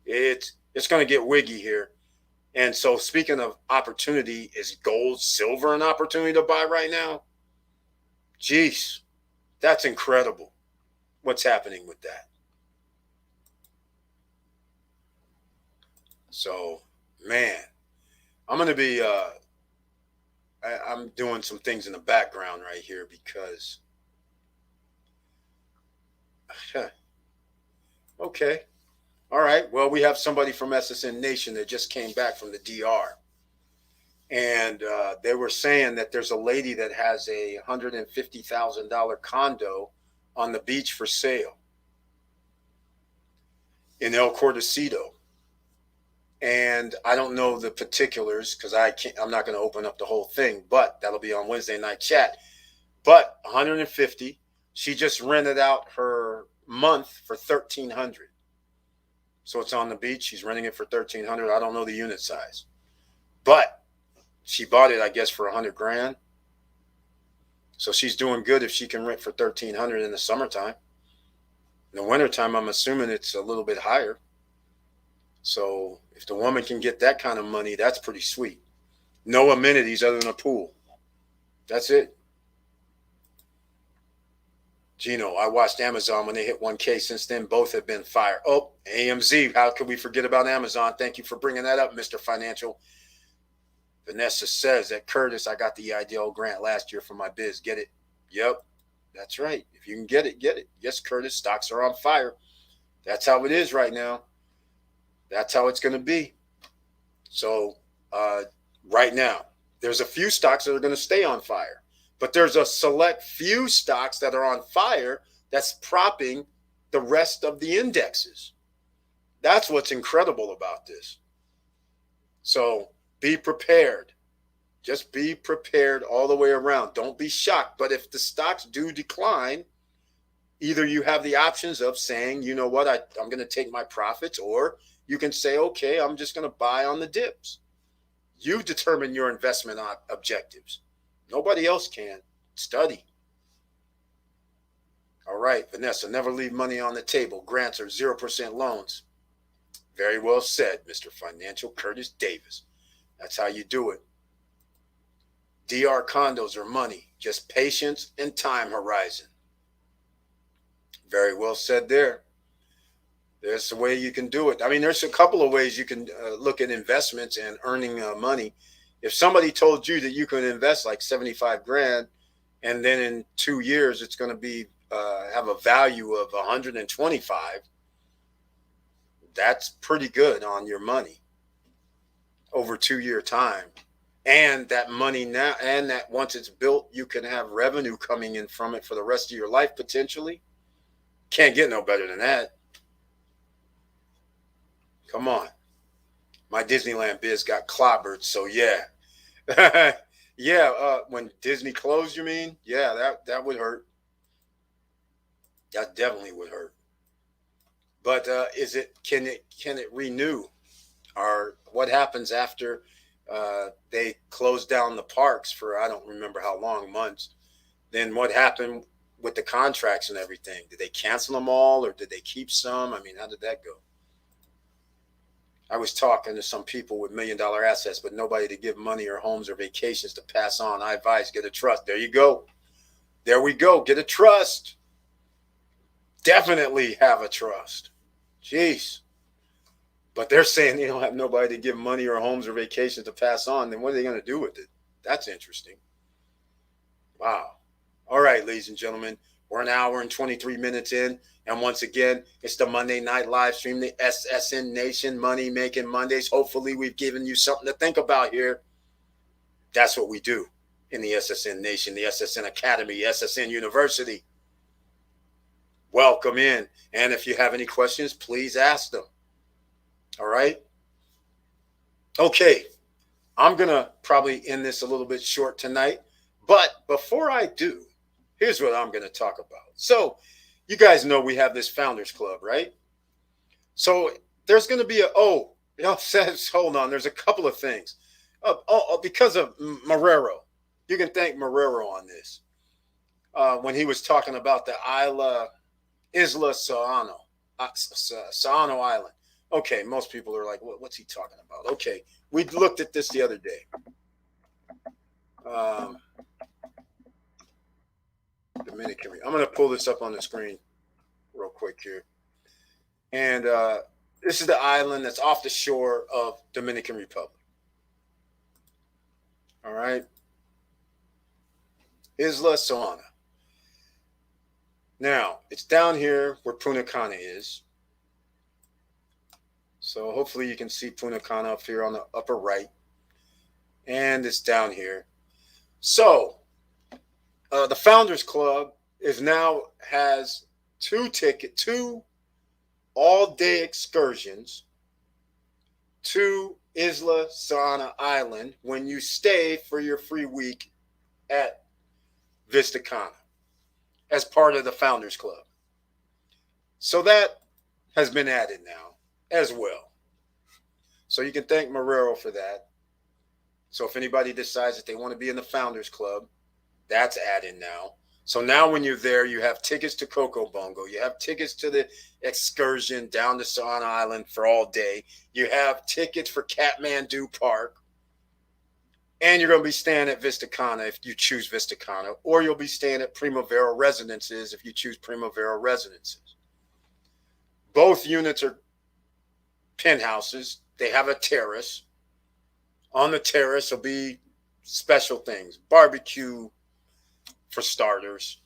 It's going to get wiggy here. And so speaking of opportunity, is gold, silver an opportunity to buy right now? Jeez, that's incredible. what's happening with that. So, man, I'm going to be, I'm doing some things in the background right here because, okay. All right. Well, we have somebody from SSN Nation that just came back from the DR. And they were saying that there's a lady that has a $150,000 condo on the beach for sale in El Cordacito. And I don't know the particulars because I'm not going to open up the whole thing, but that'll be on Wednesday night chat. But 150, she just rented out her month for 1,300. So it's on the beach. She's renting it for 1,300. I don't know the unit size, but she bought it, I guess, for 100 grand. So she's doing good if she can rent for 1,300 in the summertime. In the wintertime, I'm assuming it's a little bit higher. So if the woman can get that kind of money, that's pretty sweet. No amenities other than a pool. That's it. Gino, I watched Amazon when they hit 1K. Since then, both have been fired. Oh, AMZ, how could we forget about Amazon? Thank you for bringing that up, Mr. Financial. Vanessa says that, Curtis, I got the ideal grant last year for my biz. Get it? Yep, that's right. If you can get it, get it. Yes, Curtis, stocks are on fire. That's how it is right now. That's how it's going to be. So right now, there's a few stocks that are going to stay on fire. But there's a select few stocks that are on fire that's propping the rest of the indexes. That's what's incredible about this. So be prepared. Just be prepared all the way around. Don't be shocked. But if the stocks do decline, either you have the options of saying, you know what, I'm going to take my profits, or you can say, okay, I'm just going to buy on the dips. You determine your investment objectives. Nobody else can. Study. All right, Vanessa, never leave money on the table. Grants are 0% loans. Very well said, Mr. Financial Curtis Davis. That's how you do it. DR condos are money, just patience and time horizon. Very well said there. There's a way you can do it. I mean, there's a couple of ways you can look at investments and earning money. If somebody told you that you can invest like 75 grand and then in 2 years it's going to be have a value of 125, that's pretty good on your money over 2-year time. And that money now, and that once it's built, you can have revenue coming in from it for the rest of your life potentially. Can't get no better than that. Come on. My Disneyland biz got clobbered, so yeah. Yeah, when Disney closed, you mean? Yeah, that would hurt. That definitely would hurt. But can it renew? Or what happens after they close down the parks for, I don't remember how long, months? Then what happened with the contracts and everything? Did they cancel them all, or did they keep some? I mean, how did that go? I was talking to some people with $1 million assets, but nobody to give money or homes or vacations to pass on. I advise, get a trust. There you go. There we go. Get a trust. Definitely have a trust. Jeez. But they're saying they don't have nobody to give money or homes or vacations to pass on. Then what are they going to do with it? That's interesting. Wow. All right, ladies and gentlemen, we're an hour and 23 minutes in. And once again, it's the Monday night live stream, the SSN Nation Money Making Mondays. Hopefully we've given you something to think about here. That's what we do in the SSN Nation, the SSN Academy, SSN University. Welcome in. And if you have any questions, please ask them. All right. Okay. I'm going to probably end this a little bit short tonight. But before I do, here's what I'm going to talk about. So you guys know we have this Founders Club, right? So there's going to be hold on. There's a couple of things. Because of Marrero. You can thank Marrero on this. When he was talking about the Isla Saano Island. Okay, most people are like, what's he talking about? Okay, we looked at this the other day. Dominican. I'm going to pull this up on the screen. quick here. And this is the island that's off the shore of Dominican Republic. All right. Isla Sorna. Now, it's down here where Punta Cana is. So hopefully you can see Punta Cana up here on the upper right. And it's down here. So the Founders Club has two all-day excursions to Isla Sorna Island when you stay for your free week at Vista Cana as part of the Founders Club. So that has been added now as well. So you can thank Marrero for that. So if anybody decides that they want to be in the Founders Club, that's added now. So now when you're there, you have tickets to Coco Bongo. You have tickets to the excursion down to Sorna Island for all day. You have tickets for Kathmandu Park. And you're going to be staying at Vista Cana if you choose Vista Cana. Or you'll be staying at Primavera Residences if you choose Primavera Residences. Both units are penthouses. They have a terrace. On the terrace will be special things. Barbecue for starters.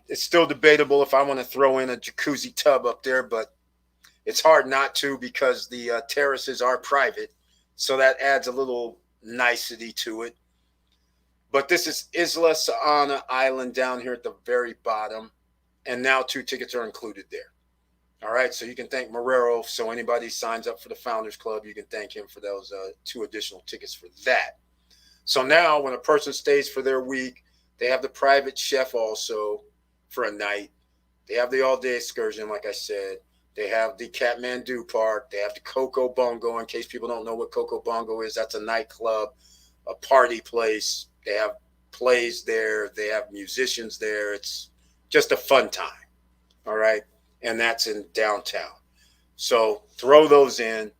It's still debatable if I want to throw in a jacuzzi tub up there, but it's hard not to because the terraces are private. So that adds a little nicety to it. But this is Isla Sorna Island down here at the very bottom. And now 2 tickets are included there. All right, so you can thank Marrero. So anybody signs up for the Founders Club, you can thank him for those 2 additional tickets for that. So now when a person stays for their week, they have the private chef also for a night. They have the all-day excursion, like I said. They have the Kathmandu Park. They have the Coco Bongo. In case people don't know what Coco Bongo is, that's a nightclub, a party place. They have plays there. They have musicians there. It's just a fun time. All right. And that's in downtown. So throw those in.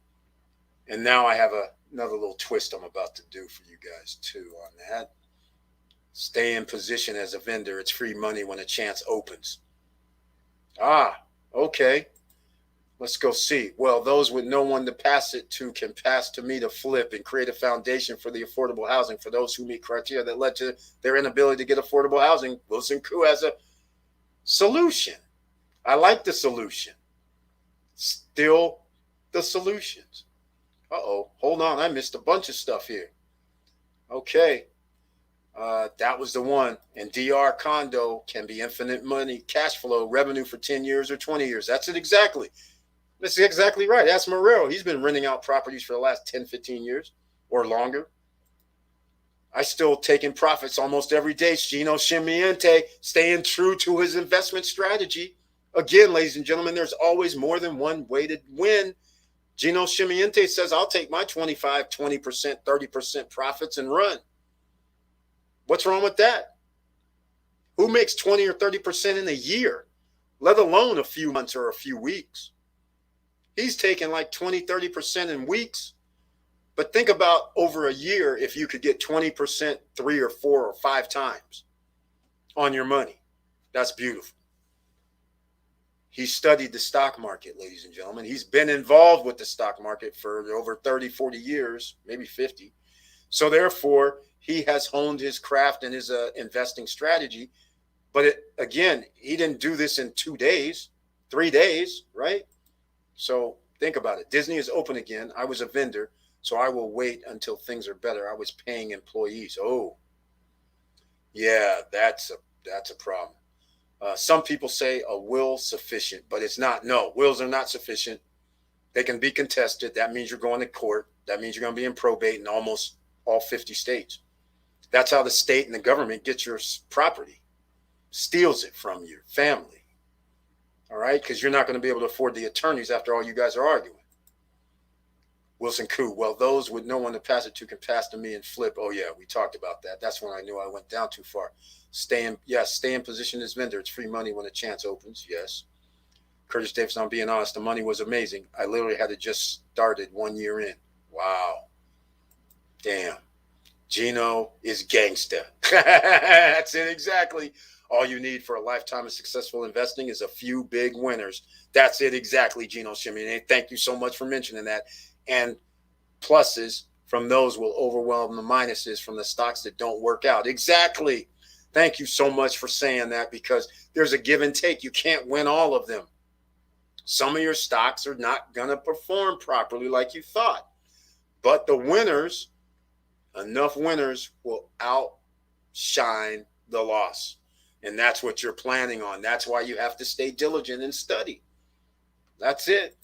And now I have another little twist I'm about to do for you guys too on that. Stay in position as a vendor. It's free money when a chance opens. Okay. Let's go see. Well, those with no one to pass it to can pass to me to flip and create a foundation for the affordable housing for those who meet criteria that led to their inability to get affordable housing. Wilson Koo has a solution. I like the solution. Still the solutions. Hold on. I missed a bunch of stuff here. Okay. That was the one. And DR condo can be infinite money, cash flow, revenue for 10 years or 20 years. That's it exactly. That's exactly right. That's Marrero. He's been renting out properties for the last 10, 15 years or longer. I still taking profits almost every day. Gino Scimmiente staying true to his investment strategy. Again, ladies and gentlemen, there's always more than one way to win. Gino Scimmiente says, I'll take my 25, 20%, 30% profits and run. What's wrong with that? Who makes 20 or 30% in a year, let alone a few months or a few weeks? He's taking like 20, 30% in weeks. But think about over a year if you could get 20% 3 or 4 or 5 times on your money. That's beautiful. He studied the stock market, ladies and gentlemen. He's been involved with the stock market for over 30, 40 years, maybe 50. So therefore, he has honed his craft and his investing strategy. But again, he didn't do this in 2 days, 3 days, right? So think about it. Disney is open again. I was a vendor, so I will wait until things are better. I was paying employees. Oh, yeah, that's a problem. Some people say a will sufficient, but it's not. No, wills are not sufficient. They can be contested. That means you're going to court. That means you're going to be in probate in almost all 50 states. That's how the state and the government gets your property, steals it from your family. All right, because you're not going to be able to afford the attorneys after all you guys are arguing. Wilson Koo, well, those with no one to pass it to can pass to me and flip. Oh, yeah, we talked about that. That's when I knew I went down too far. Stay in position as vendor. It's free money when a chance opens. Yes. Curtis Davis, I'm being honest, the money was amazing. I literally had it just started 1 year in. Wow. Damn. Gino is gangsta. That's it exactly. All you need for a lifetime of successful investing is a few big winners. That's it exactly, Gino Chimene. Thank you so much for mentioning that. And pluses from those will overwhelm the minuses from the stocks that don't work out. Exactly. Thank you so much for saying that, because there's a give and take. You can't win all of them. Some of your stocks are not going to perform properly like you thought. But the winners, enough winners will outshine the loss. And that's what you're planning on. That's why you have to stay diligent and study. That's it.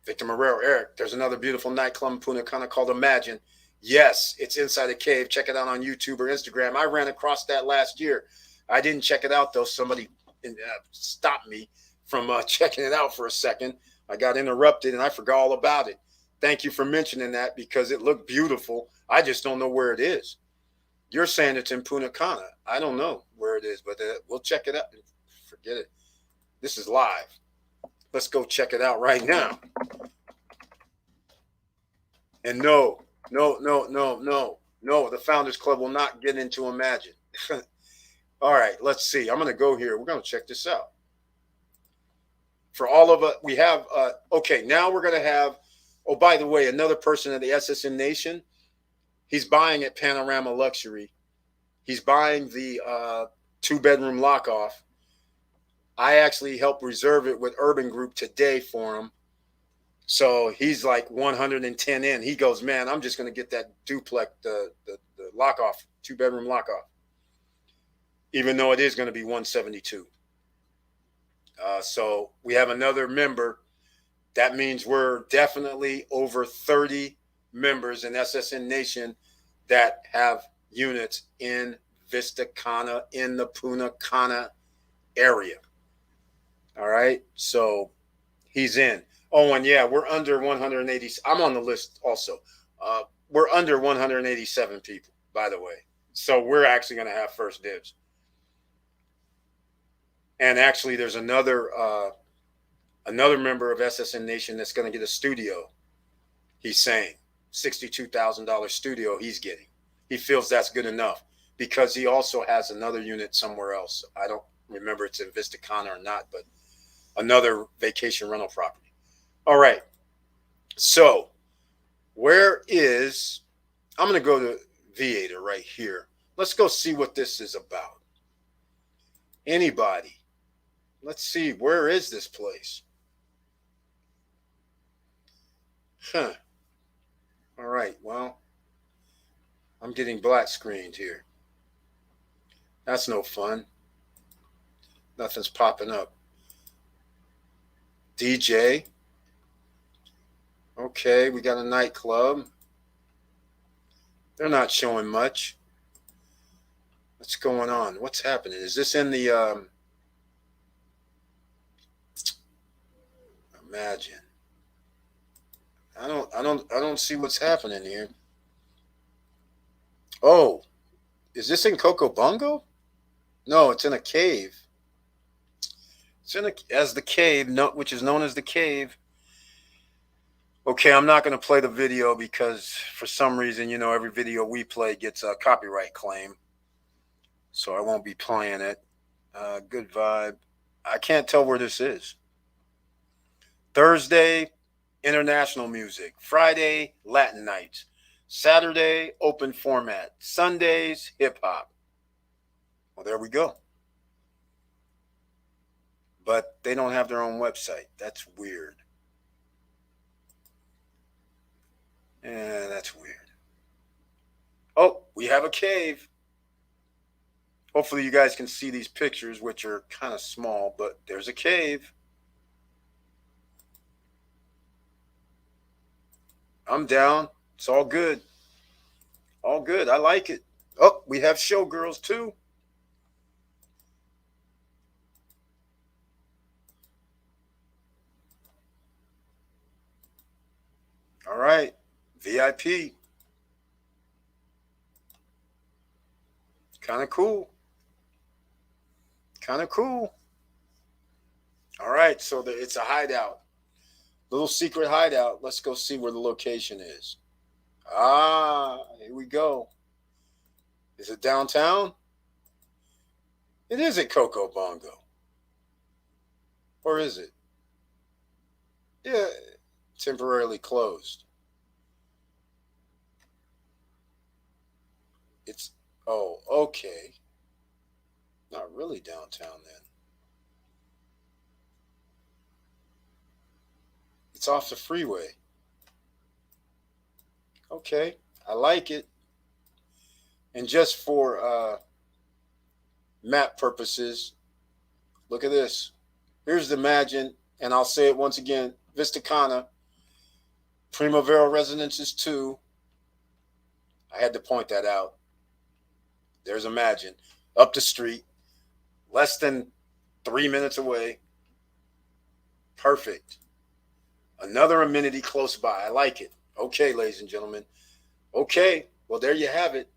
Victor Marrero, Eric, there's another beautiful nightclub in Punta Cana called Imagine. Yes, it's inside a cave. Check it out on YouTube or Instagram. I ran across that last year. I didn't check it out, though. Somebody stopped me from checking it out for a second. I got interrupted, and I forgot all about it. Thank you for mentioning that, because it looked beautiful. I just don't know where it is. You're saying it's in Punta Cana. I don't know where it is, but we'll check it out. Forget it. This is live. Let's go check it out right now. And no, the Founders Club will not get into Imagine. All right, let's see. I'm going to go here. We're going to check this out. For all of us, we have, okay, now we're going to have, oh, by the way, another person at the SSN Nation, he's buying at Panorama Luxury. He's buying the 2-bedroom lock-off. I actually helped reserve it with Urban Group today for him. So he's like 110 in. He goes, man, I'm just going to get that duplex, the lock-off, 2-bedroom lock-off, even though it is going to be 172. So we have another member. That means we're definitely over 30 members in SSN Nation that have units in Vista Cana, in the Punta Cana area. All right. So he's in. Oh, and yeah, we're under 180. I'm on the list also. We're under 187 people, by the way. So we're actually going to have first dibs. And actually, there's another member of SSN Nation that's going to get a studio. He's saying $62,000 studio he's getting. He feels that's good enough, because he also has another unit somewhere else. I don't remember it's in Vista Cana or not, but another vacation rental property. All right. So where is, I'm going to go to Viator right here. Let's go see what this is about. Anybody? Let's see. Where is this place? Huh. All right. Well, I'm getting black screened here. That's no fun. Nothing's popping up. DJ. Okay, we got a nightclub. They're not showing much. What's going on? What's happening? Is this in the Imagine? I don't see what's happening here. Oh, is this in Coco Bongo? No, it's in a cave. It's in as the cave, which is known as the cave. Okay, I'm not going to play the video because for some reason, every video we play gets a copyright claim. So I won't be playing it. Good vibe. I can't tell where this is. Thursday, international music. Friday, Latin nights. Saturday, open format. Sundays, hip hop. Well, there we go. But they don't have their own website. That's weird. Yeah, that's weird. Oh, we have a cave. Hopefully you guys can see these pictures, which are kind of small, but there's a cave. I'm down. It's all good. All good. I like it. Oh, we have showgirls too. All right. VIP. Kind of cool. Kind of cool. All right. So it's a hideout. Little secret hideout. Let's go see where the location is. Ah, here we go. Is it downtown? It is at Coco Bongo. Or is it? Yeah, temporarily closed. It's, oh, okay. Not really downtown then. It's off the freeway. Okay, I like it. And just for map purposes, look at this. Here's the Imagine, and I'll say it once again, Vista Cana, Primavera Residences 2. I had to point that out. There's Imagine, up the street, less than 3 minutes away. Perfect. Another amenity close by. I like it. Okay, ladies and gentlemen. Okay, well, there you have it.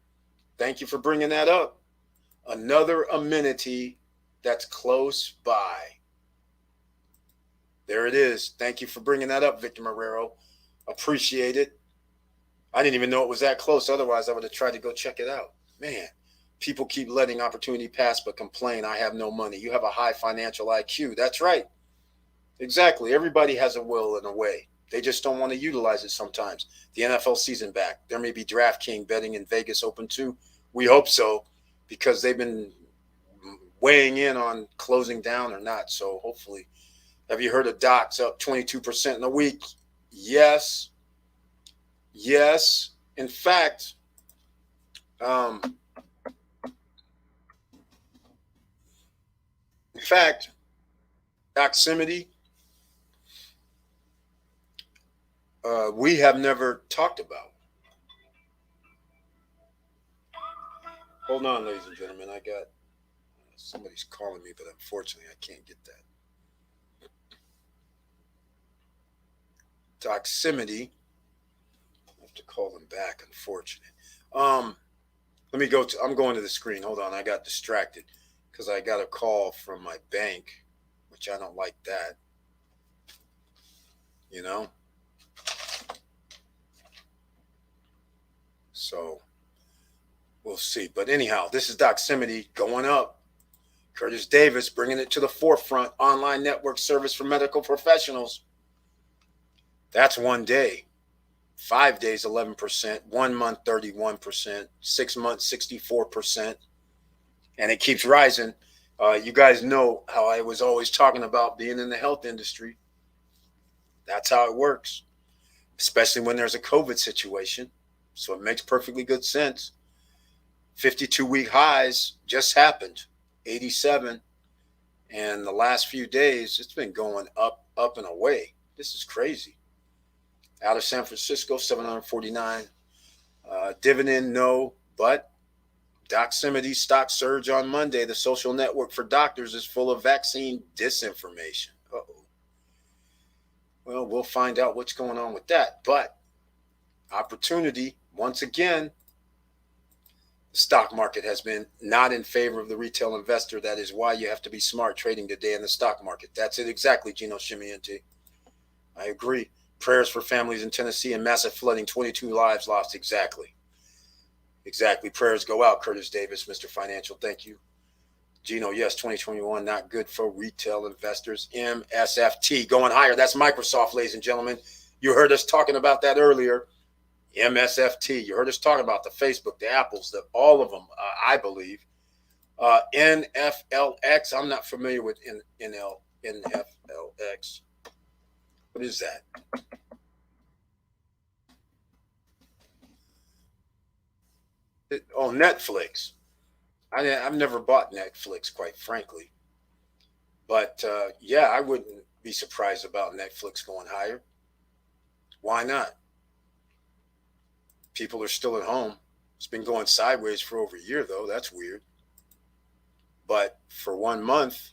Thank you for bringing that up. Another amenity that's close by. There it is. Thank you for bringing that up, Victor Marrero. Appreciate it. I didn't even know it was that close. Otherwise, I would have tried to go check it out. Man, people keep letting opportunity pass but complain, I have no money. You have a high financial IQ. That's right. Exactly. Everybody has a will and a way. They just don't want to utilize it sometimes. The NFL season back. There may be DraftKings betting in Vegas open too. We hope so, because they've been weighing in on closing down or not. So hopefully. Have you heard of Docs up 22% in a week? Yes. Yes. In fact, Doximity, we have never talked about. Hold on, ladies and gentlemen. I got somebody's calling me, but unfortunately, I can't get that. Doximity. I have to call them back, unfortunately. Let me go to, I'm going to the screen. Hold on. I got distracted because I got a call from my bank, which I don't like that. You know? So we'll see. But anyhow, this is Doximity going up. Curtis Davis bringing it to the forefront. Online network service for medical professionals. That's one day. 5 days, 11%. 1 month, 31%. 6 months, 64%. And it keeps rising. You guys know how I was always talking about being in the health industry. That's how it works, especially when there's a COVID situation. So it makes perfectly good sense. 52-week highs just happened, 87. And the last few days, it's been going up, up and away. This is crazy. Out of San Francisco, 749. Dividend, no, but Doximity stock surge on Monday. The social network for doctors is full of vaccine disinformation. Uh-oh. Well, we'll find out what's going on with that. But opportunity, once again, the stock market has been not in favor of the retail investor. That is why you have to be smart trading today in the stock market. That's it exactly, Gino Shimienti. I agree. Prayers for families in Tennessee and massive flooding, 22 lives lost. Exactly. Exactly. Prayers go out, Curtis Davis, Mr. Financial. Thank you. Gino, yes, 2021, not good for retail investors. MSFT going higher. That's Microsoft, ladies and gentlemen. You heard us talking about that earlier. MSFT. You heard us talking about the Facebook, the Apples, all of them, I believe. NFLX. I'm not familiar with NFLX. What is that? Netflix. I've never bought Netflix, quite frankly. But yeah, I wouldn't be surprised about Netflix going higher. Why not? People are still at home. It's been going sideways for over a year, though. That's weird. But for 1 month,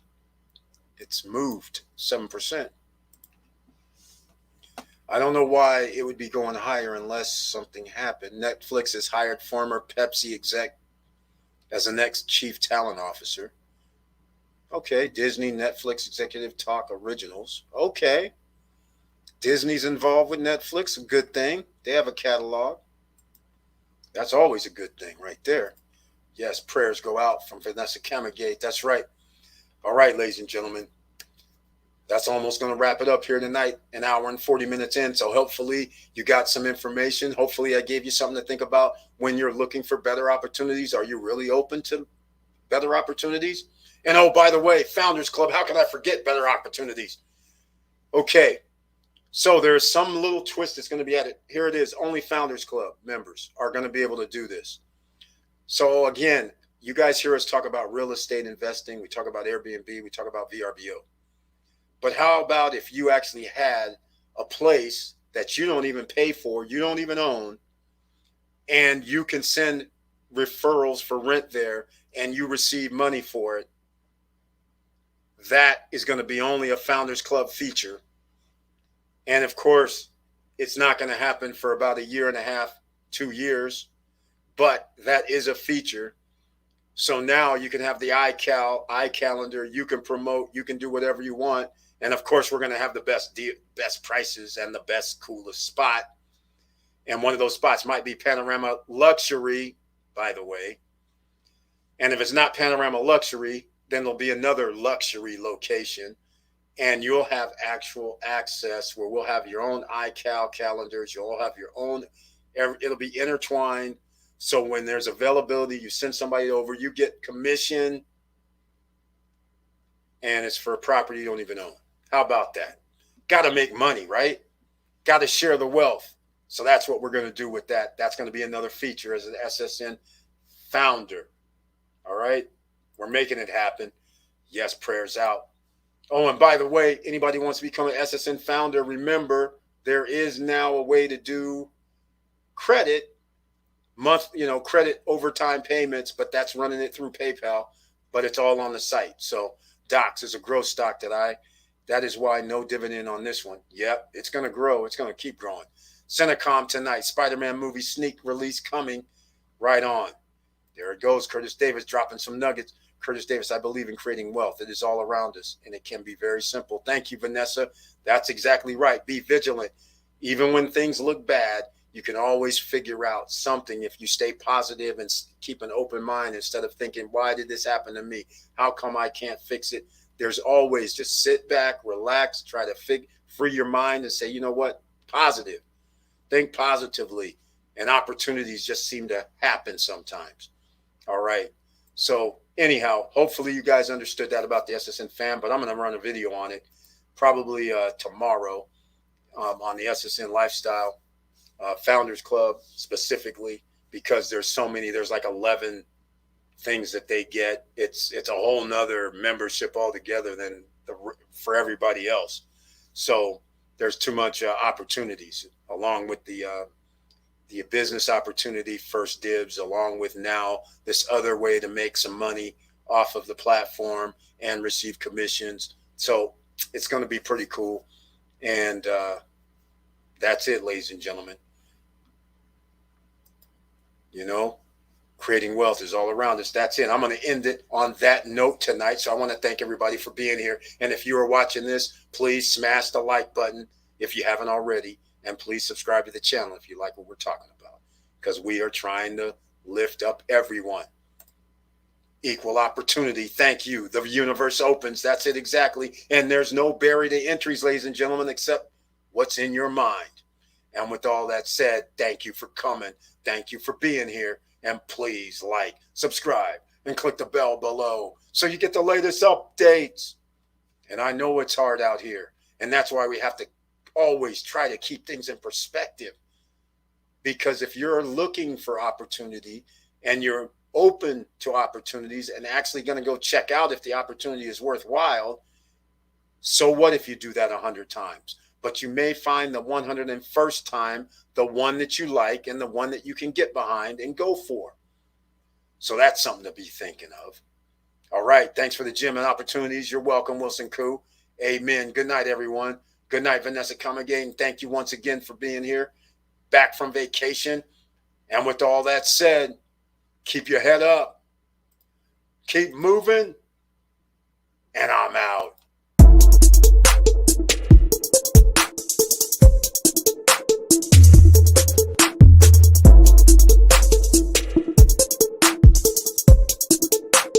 it's moved 7%. I don't know why it would be going higher unless something happened. Netflix has hired former Pepsi exec as the next chief talent officer. Okay, Disney, Netflix executive talk originals. Okay. Disney's involved with Netflix, a good thing. They have a catalog. That's always a good thing right there. Yes, prayers go out from Vanessa Camagate. That's right. All right, ladies and gentlemen. That's almost going to wrap it up here tonight, an hour and 40 minutes in. So hopefully you got some information. Hopefully I gave you something to think about when you're looking for better opportunities. Are you really open to better opportunities? And oh, by the way, Founders Club, how can I forget better opportunities? Okay, so there's some little twist that's going to be added. Here it is. Only Founders Club members are going to be able to do this. So again, you guys hear us talk about real estate investing. We talk about Airbnb. We talk about VRBO. But how about if you actually had a place that you don't even pay for, you don't even own, and you can send referrals for rent there and you receive money for it? That is going to be only a Founders Club feature. And of course, it's not going to happen for about 1.5 years, 2 years, but that is a feature. So now you can have the iCalendar, you can promote, you can do whatever you want. And of course, we're going to have the best prices and the best, coolest spot. And one of those spots might be Panorama Luxury, by the way. And if it's not Panorama Luxury, then there'll be another luxury location. And you'll have actual access where we'll have your own iCal calendars. You'll all have your own, it'll be intertwined. So when there's availability, you send somebody over, you get commission. And it's for a property you don't even own. How about that? Got to make money, right? Got to share the wealth. So that's what we're going to do with that. That's going to be another feature as an SSN founder. All right? We're making it happen. Yes, prayers out. Oh, and by the way, anybody who wants to become an SSN founder, remember, there is now a way to do credit credit overtime payments, but that's running it through PayPal, but it's all on the site. So Docs is a growth stock that is why no dividend on this one. Yep, it's going to grow. It's going to keep growing. Centacom tonight, Spider-Man movie sneak release coming. Right on. There it goes. Curtis Davis dropping some nuggets. Curtis Davis, I believe in creating wealth. It is all around us, and it can be very simple. Thank you, Vanessa. That's exactly right. Be vigilant. Even when things look bad, you can always figure out something if you stay positive and keep an open mind instead of thinking, why did this happen to me? How come I can't fix it? There's always, just sit back, relax, try to free your mind and say, you know what? Positive. Think positively. And opportunities just seem to happen sometimes. All right. So anyhow, hopefully you guys understood that about the SSN fan, but I'm going to run a video on it probably tomorrow on the SSN Lifestyle Founders Club specifically, because there's so many. There's like 11 things that they get. It's a whole nother membership altogether than for everybody else. So there's too much opportunities, along with the business opportunity, first dibs, along with now this other way to make some money off of the platform and receive commissions. So it's going to be pretty cool. And that's it, ladies and gentlemen. Creating wealth is all around us. That's it. I'm going to end it on that note tonight. So I want to thank everybody for being here. And if you are watching this, please smash the like button if you haven't already. And please subscribe to the channel if you like what we're talking about, because we are trying to lift up everyone. Equal opportunity. Thank you. The universe opens. That's it exactly. And there's no barrier to entries, ladies and gentlemen, except what's in your mind. And with all that said, thank you for coming. Thank you for being here. And please like, subscribe, and click the bell below so you get the latest updates. And I know it's hard out here. And that's why we have to always try to keep things in perspective. Because if you're looking for opportunity and you're open to opportunities and actually going to go check out if the opportunity is worthwhile, so what if you do that 100 times? But you may find the 101st time the one that you like and the one that you can get behind and go for. So that's something to be thinking of. All right. Thanks for the gym and opportunities. You're welcome, Wilson Koo. Amen. Good night, everyone. Good night, Vanessa Camagate. Thank you once again for being here, back from vacation. And with all that said, keep your head up. Keep moving.